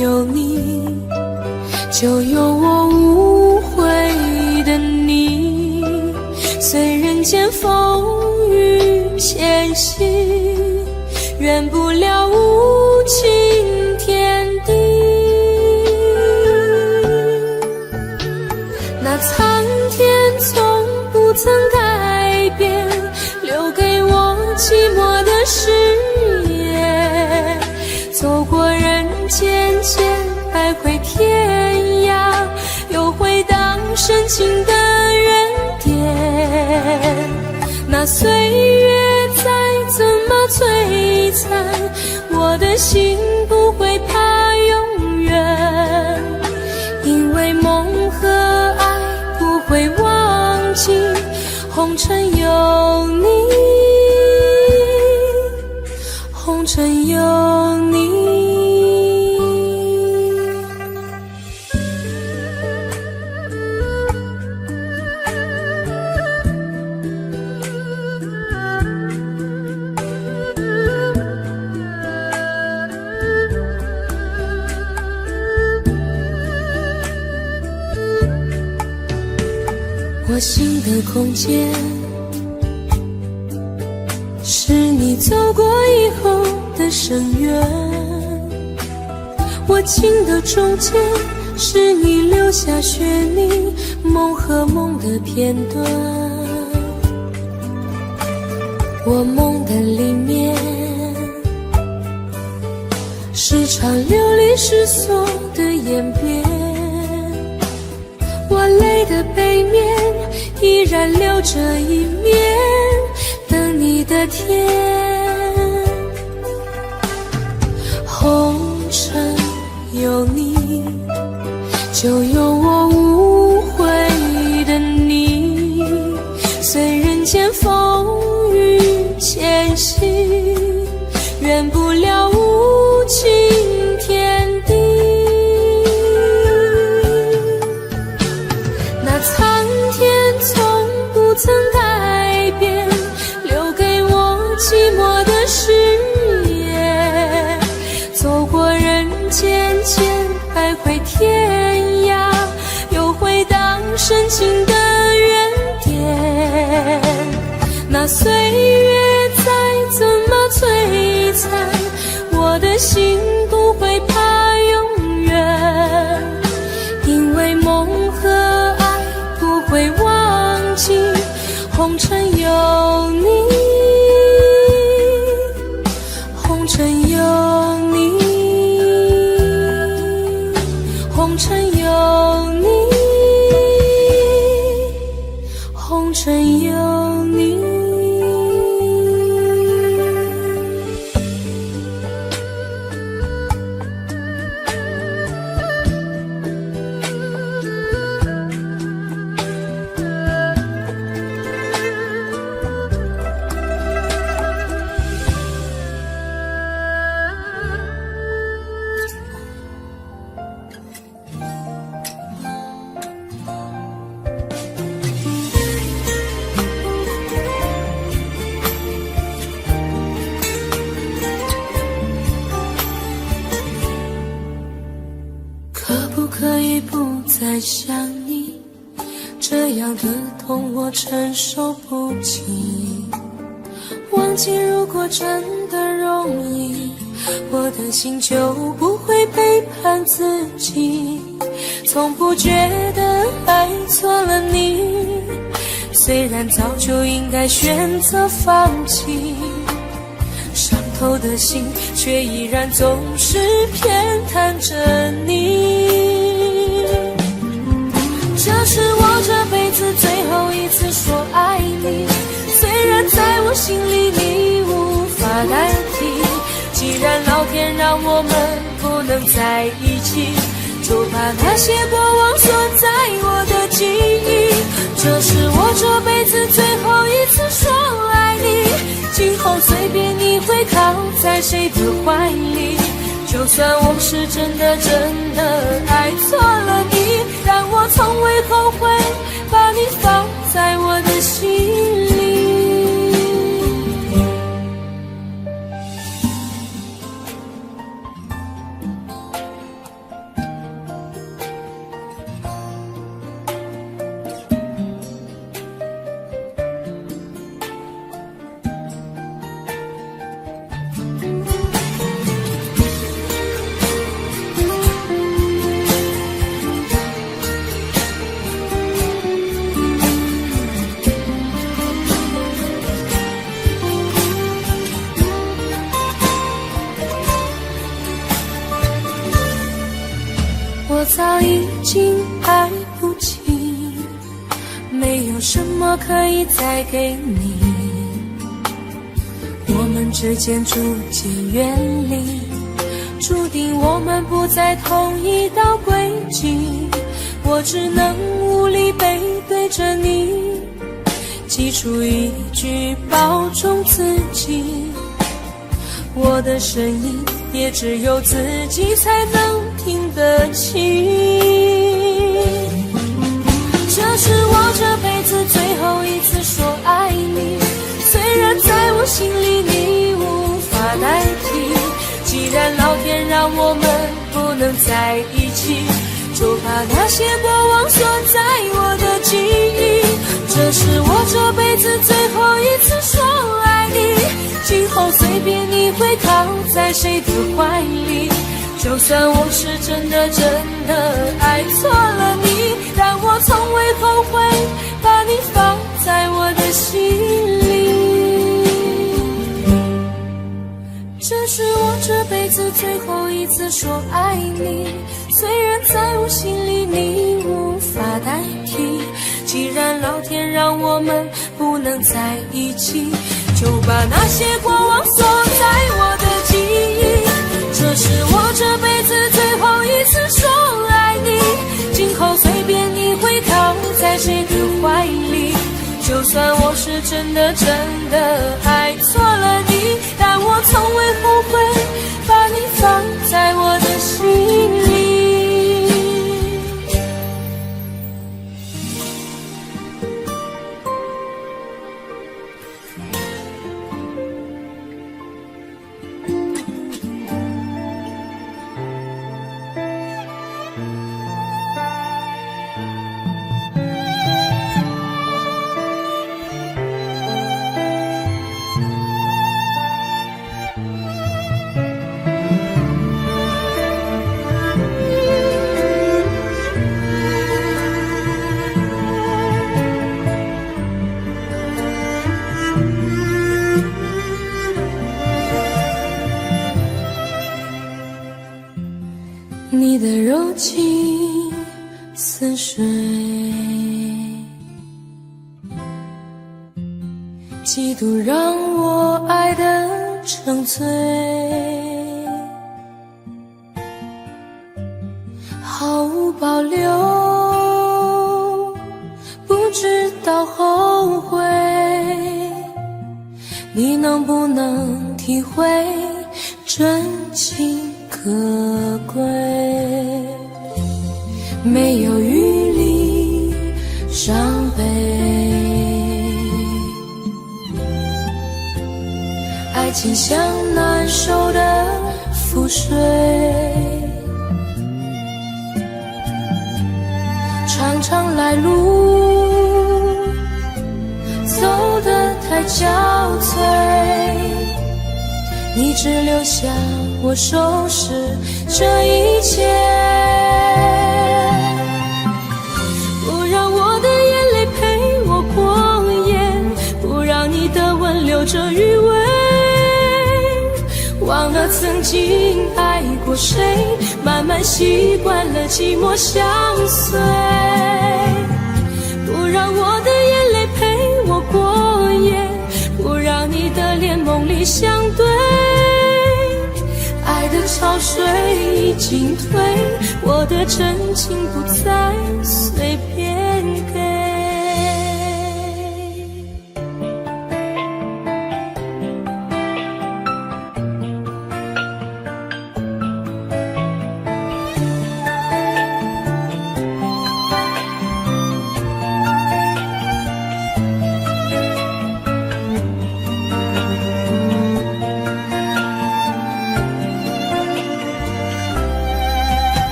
有你，就有我无悔的你，虽人间风雨前行，圆不了无情天地。那苍天从不曾改变，留给我寂寞的誓言，走过人间间百回天涯，又回荡深情的原点。那岁月再怎么摧残，我的心不会怕永远，因为梦和爱不会忘记，红尘有你，红尘有你。我心的空间，是你走过以后的深渊，我情的中间，是你留下血泥，梦和梦的片段。我梦的里面，是场流离失所的演变，我泪的背面依然留着一面，等你的天。红尘有你，就有我无悔的你，虽人间风雨前行，圆不了无情天地。那苍天从不曾改变，留给我寂寞的誓言，走过人间间百回天涯，又回荡深情的原点。那岁月再怎么摧残，我的心不会怕永远，因为梦和爱不会忘记，红尘有你，红尘有你。己不再想你，这样的痛我承受不起。忘记如果真的容易，我的心就不会背叛自己。从不觉得爱错了你，虽然早就应该选择放弃，伤透的心却依然总是偏袒着你。这是我这辈子最后一次说爱你，虽然在我心里你无法代替。既然老天让我们不能在一起，就把那些过往锁在我的记忆。这是我这辈子最后一次说爱你，今后随便你会靠在谁的怀里。就算我是真的爱错了你，但我从未后悔把你放在我的心里。我早已经爱不起，没有什么可以再给你。我们之间逐渐远离，注定我们不在同一道轨迹。我只能无力背对着你，挤出一句保重自己。我的声音也只有自己才能听得清。这是我这辈子最后一次说爱你，虽然在我心里你无法代替。既然老天让我们不能在一起，就把那些过往锁在我的记忆。这是我这辈子最后一次说爱你，今后随便你会靠在谁的怀里。就算我是真的爱错了你，但我从未后悔把你放在我的心里。这是我这辈子最后一次说爱你，虽然在我心里你无法代替。既然老天让我们不能在一起，就把那些过往锁在我的记忆。这是我这辈子最后一次说爱你，今后随便你会靠在谁的怀里。就算我是真的爱错了你，但我从未后悔把你放在我的心里。你的柔情似水，嫉妒让我爱得沉醉，毫无保留，不知道后悔。你能不能体会真情可贵？没有余力伤悲，爱情像难收的覆水，你只留下我收拾这一切，不让我的眼泪陪我过夜，不让你的吻留着余味，忘了曾经爱过谁，慢慢习惯了寂寞相随，不让我的眼泪陪我过夜，不让你的脸梦里相对，爱的潮水已经退，我的真情不再随便给。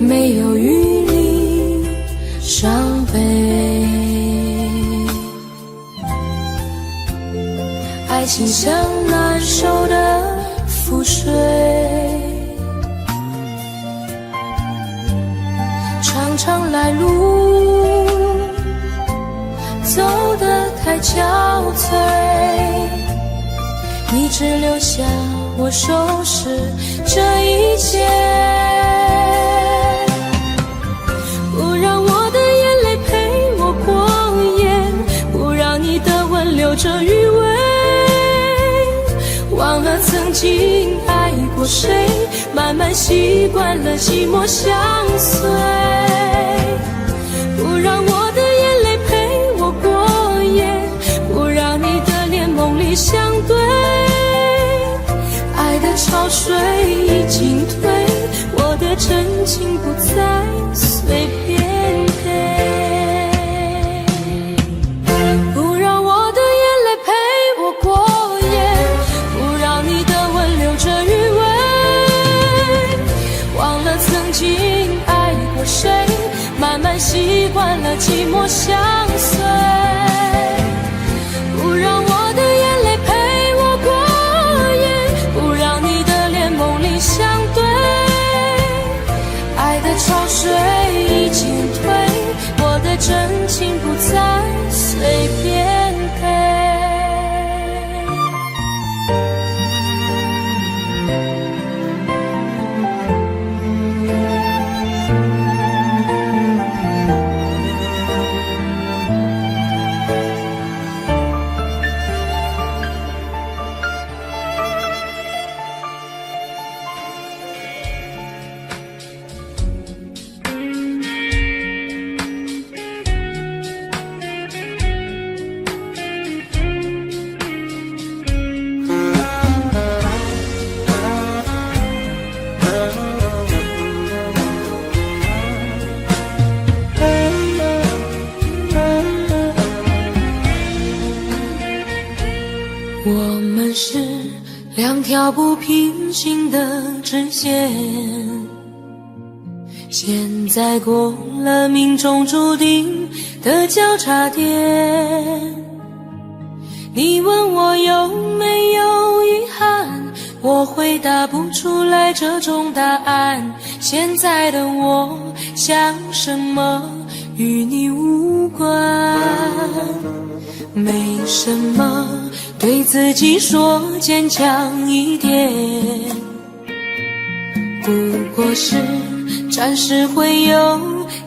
没有余力伤悲，爱情像难收的覆水，常常来路走得太憔悴，你只留下我收拾这一切，不让我的眼泪陪我过夜，不让你的吻留着余味，忘了曾经爱过谁，慢慢习惯了寂寞相随，不让我的眼泪陪我过夜，不让你的脸梦里相对，爱的潮水已经退，我的真情不再随便给，不让我的眼泪陪我过夜，不让你的吻留着余味，忘了曾经爱过谁，慢慢习惯了寂寞相随，不让我的眼泪陪我过夜，不让你的脸梦里相对，爱的潮水已经退，我的真情不再随便给。我们是两条不平行的直线，现在过了命中注定的交叉点。你问我有没有遗憾，我回答不出来这种答案。现在的我想什么与你无关，没什么，对自己说坚强一点，不过是暂时会有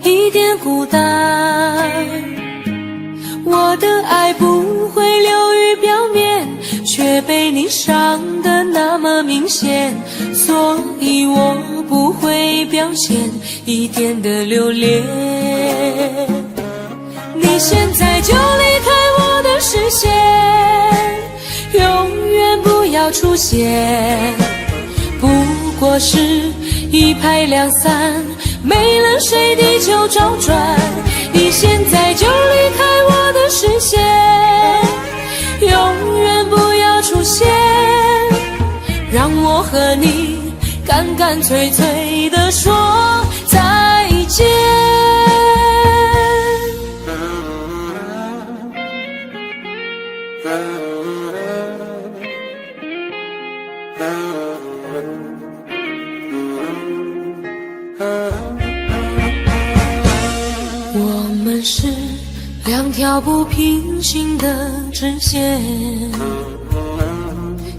一点孤单。我的爱不会流于表面，却被你伤得那么明显，所以我不会表现一点的留恋。你现在就离开我的视线，永远不要出现，不过是一拍两散，没了谁地球周转。你现在就离开我的视线，永远不要出现，让我和你干干脆脆地说再见。条不平行的直线，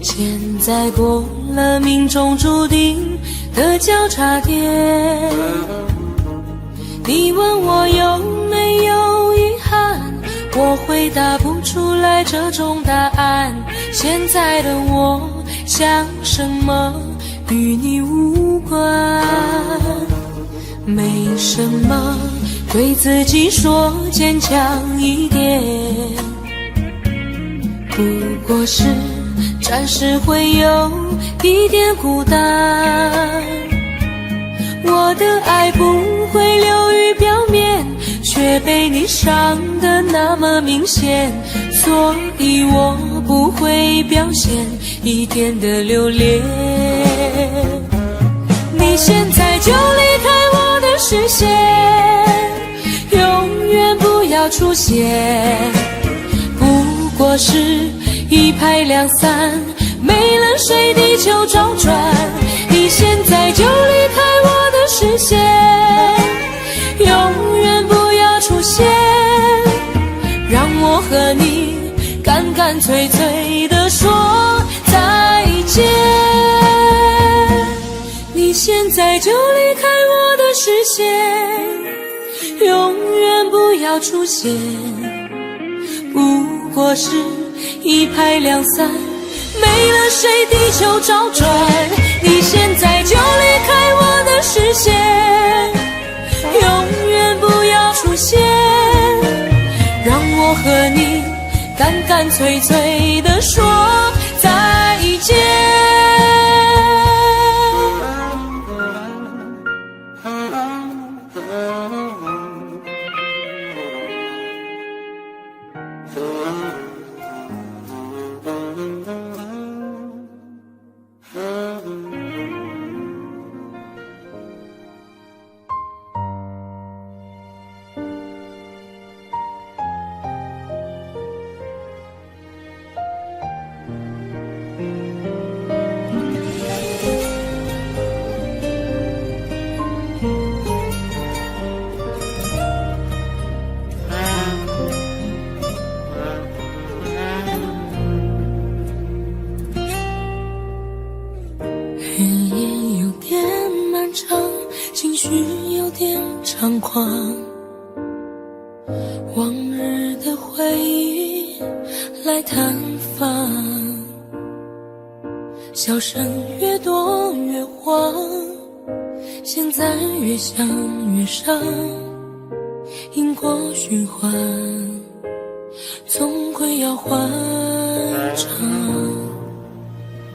现在过了命中注定的交叉点。你问我有没有遗憾，我回答不出来这种答案。现在的我想什么与你无关，没什么，对自己说坚强一点，不过是暂时会有一点孤单。我的爱不会流于表面，却被你伤得那么明显，所以我不会表现一点的留恋。你现在就离开我的视线，永远不要出现，不过是一拍两散，没了谁地球找转。你现在就离开我的视线，永远不要出现，让我和你干干脆脆地说再见。你现在就离开我的视线，永远不要出现，不过是一拍两散，没了谁地球找转。你现在就离开我的视线，永远不要出现，让我和你干干脆脆地说再见。日夜有点漫长，情绪有点猖狂，往日的回忆来探访，笑声越多越慌，现在越想越伤，因果循环总归要还账。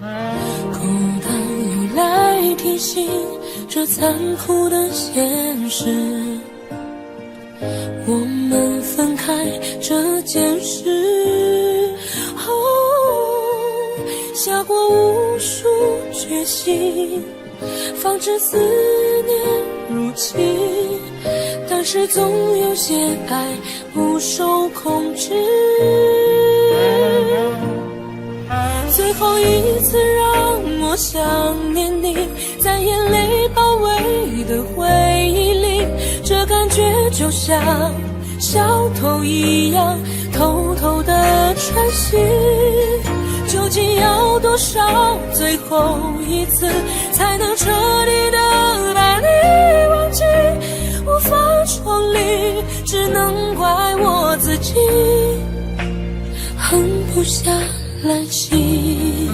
孤单又来提醒这残酷的现实，我们分开这件事，下过无数决心，防止思念入侵，但是总有些爱不受控制。最后一次让我想念你，在眼泪包围的回忆里，这感觉就像小偷一样偷偷的穿行。究竟要多少最后一次才能彻底的把你忘记？无法重离，只能怪我自己狠不下来心。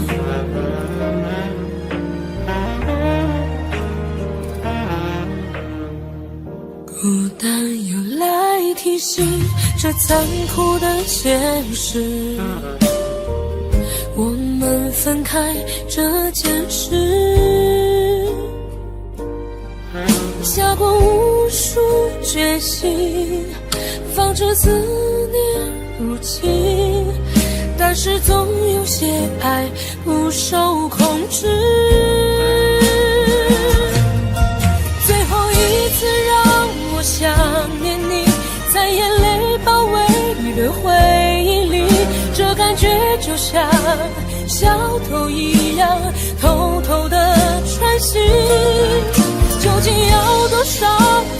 孤单又来提醒这残酷的现实，我们分开这件事，下过无数决心，防止思念入侵，但是总有些爱不受控制。最后一次让我想念你，在眼泪包围的回忆里，这感觉就像小偷一样偷偷的穿行。究竟要多少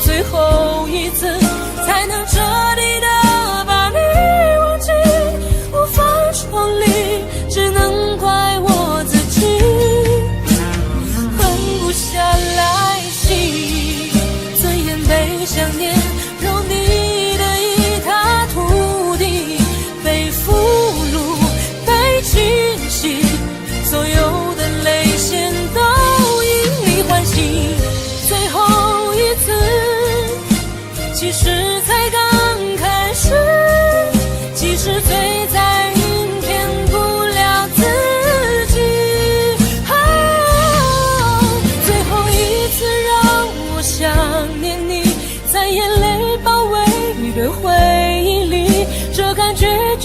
最后一次才能彻底的把你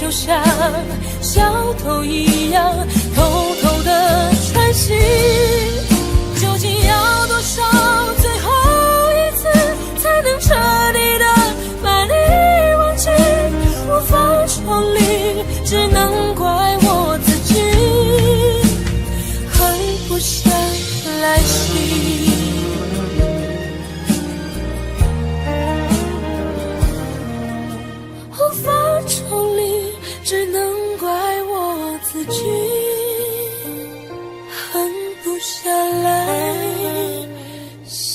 就像小偷一样偷偷的穿行，究竟要多少最后一次才能彻底的把你忘记？无法重临，只能怪我自己狠不下来心。无法重临，只能怪我自己狠不下来心。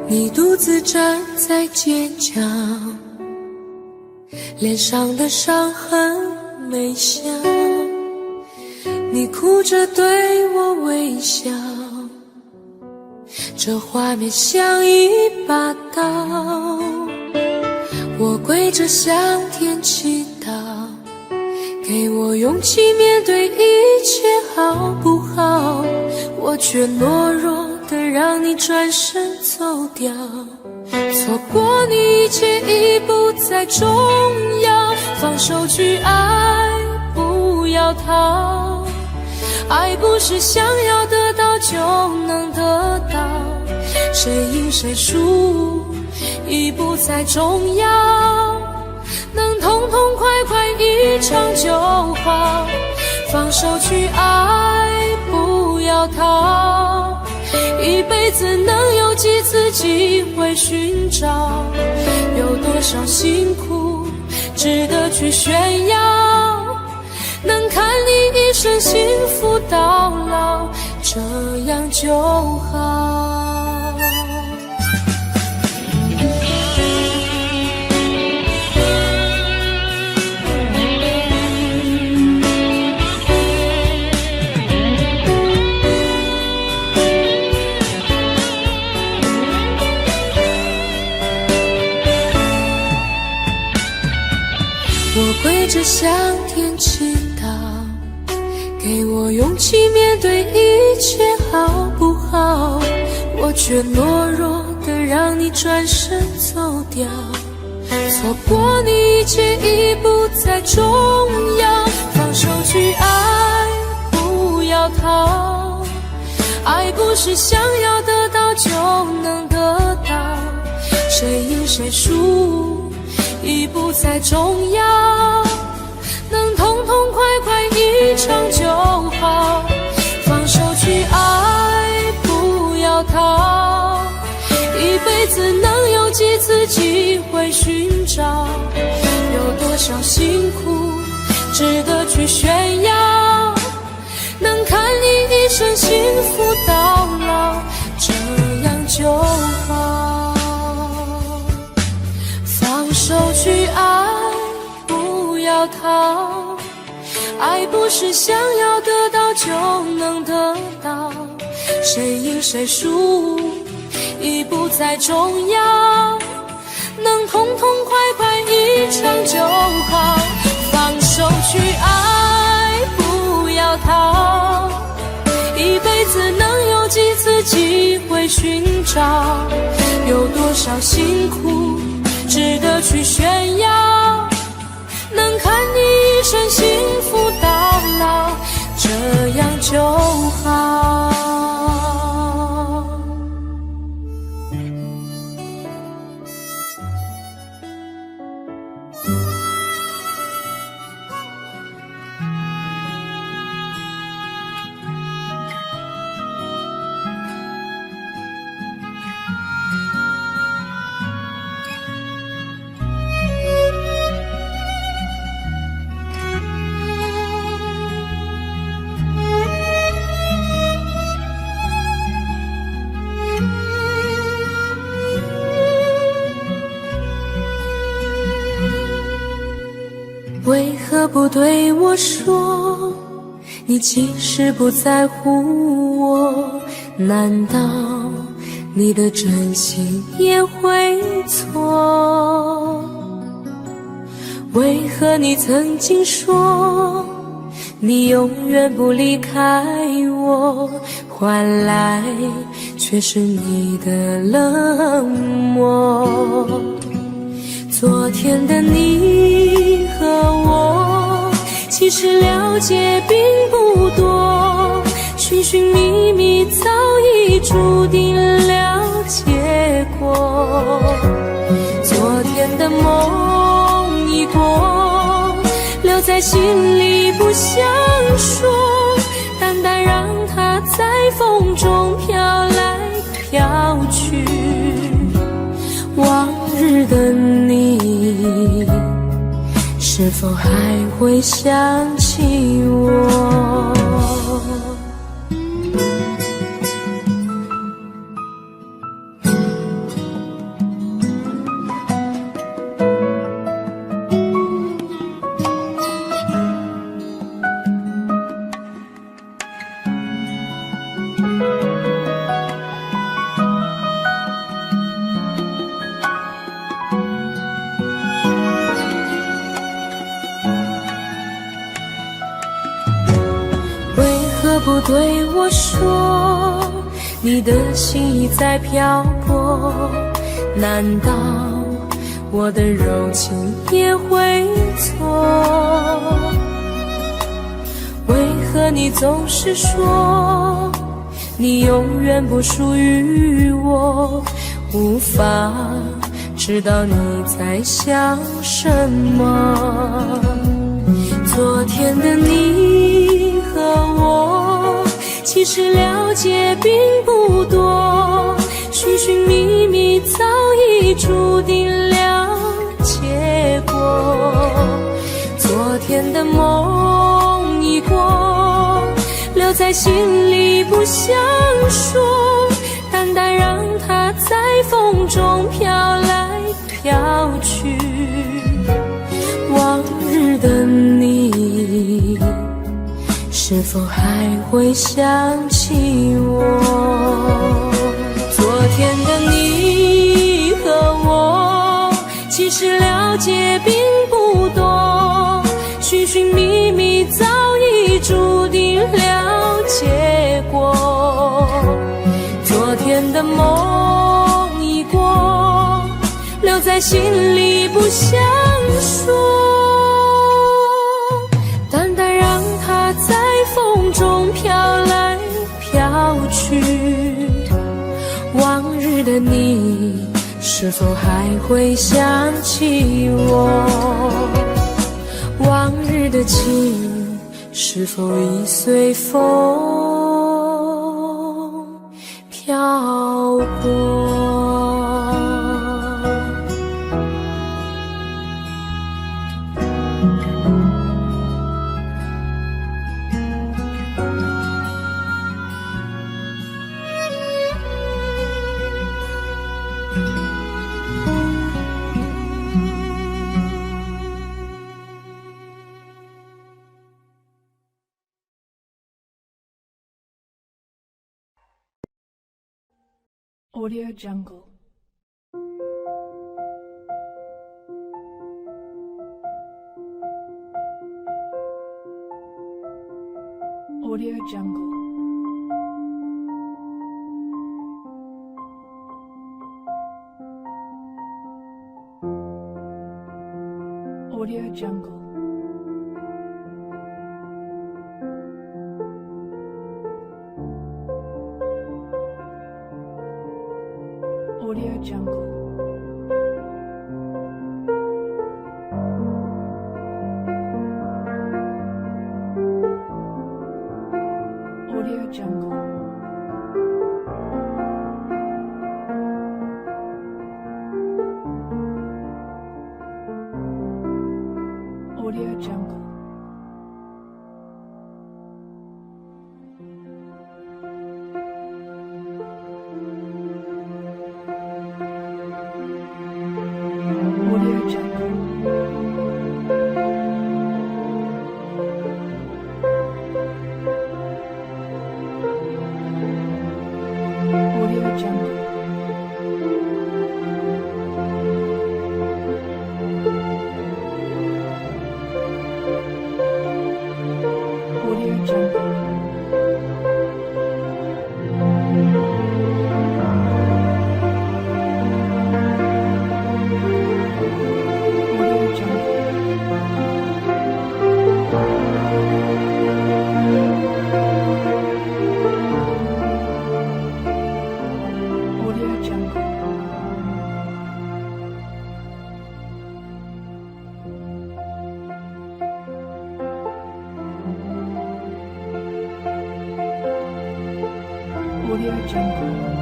你独自站在街角，脸上的伤痕没消，你哭着对我微笑，这画面像一把刀。我跪着向天祈祷，给我勇气面对一切好不好？我却懦弱的让你转身走掉，错过你一切已不再重要，放手去爱，不要逃。爱不是想要得到就能得到，谁赢谁输已不再重要，能痛痛快快一场就好。放手去爱，不要逃，一辈子能有几次机会寻找？有多少辛苦值得去炫耀？能看你一生幸福到老，这样就好。我跪着向天祈祷，给我勇气面对一切好不好？我却懦弱的让你转身走掉，错过你一切已不再重要。放手去爱，不要逃，爱不是想要得到就能得到，谁赢谁输已不再重要，能痛痛快快一场就好。放手去爱，不要逃，一辈子能有几次机会寻找？有多少辛苦值得去炫耀？能看你一生幸福到老，这样就好。放手去爱，不要逃，爱不是想要得到就能得到，谁赢谁输已不再重要，能痛痛快快一场就好。放手去爱，不要逃，一辈子能有几次机会寻找？有多少辛苦值得去炫耀？能看你一生幸福到老，这样就好。为何不对我说你即使不在乎我，难道你的真心也会错？为何你曾经说你永远不离开我，换来却是你的冷漠？昨天的你和我其实了解并不多，寻寻觅觅早已注定了结果。昨天的梦已过，留在心里不想说，淡淡让它在风中飘来飘去。往日的你，是否还会想起我？不对我说，你的心已在漂泊，难道我的柔情也会错？为何你总是说你永远不属于我，无法知道你在想什么？昨天的你和我其实了解并不多，寻寻觅觅早已注定了结果。昨天的梦已过，留在心里不想说，淡淡让它在风中飘来飘去。往日的你，是否还会想起我？昨天的你和我其实了解并不多，寻寻觅觅早已注定了结果。昨天的梦已过，留在心里不想说，淡淡让它在风中飘来飘去。往日的你，是否还会想起我？往日的情，是否已随风飘过？Audio Jungle. Audio Jungle. Audio Jungle. Audio Jungle. Audio Jungle. Audio Jungle. Audio Jungle. Audio Jungle.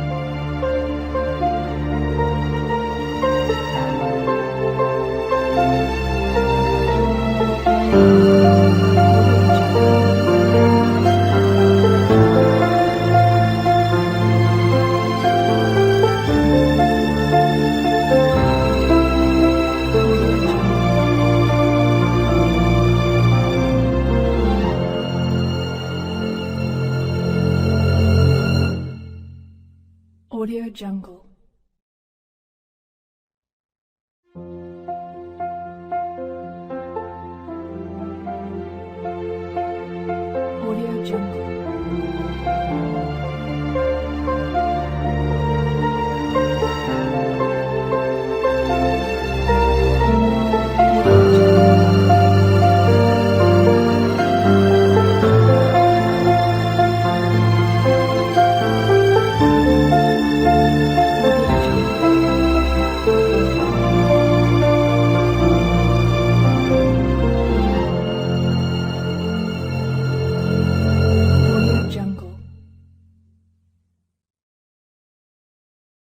Audio Jungle.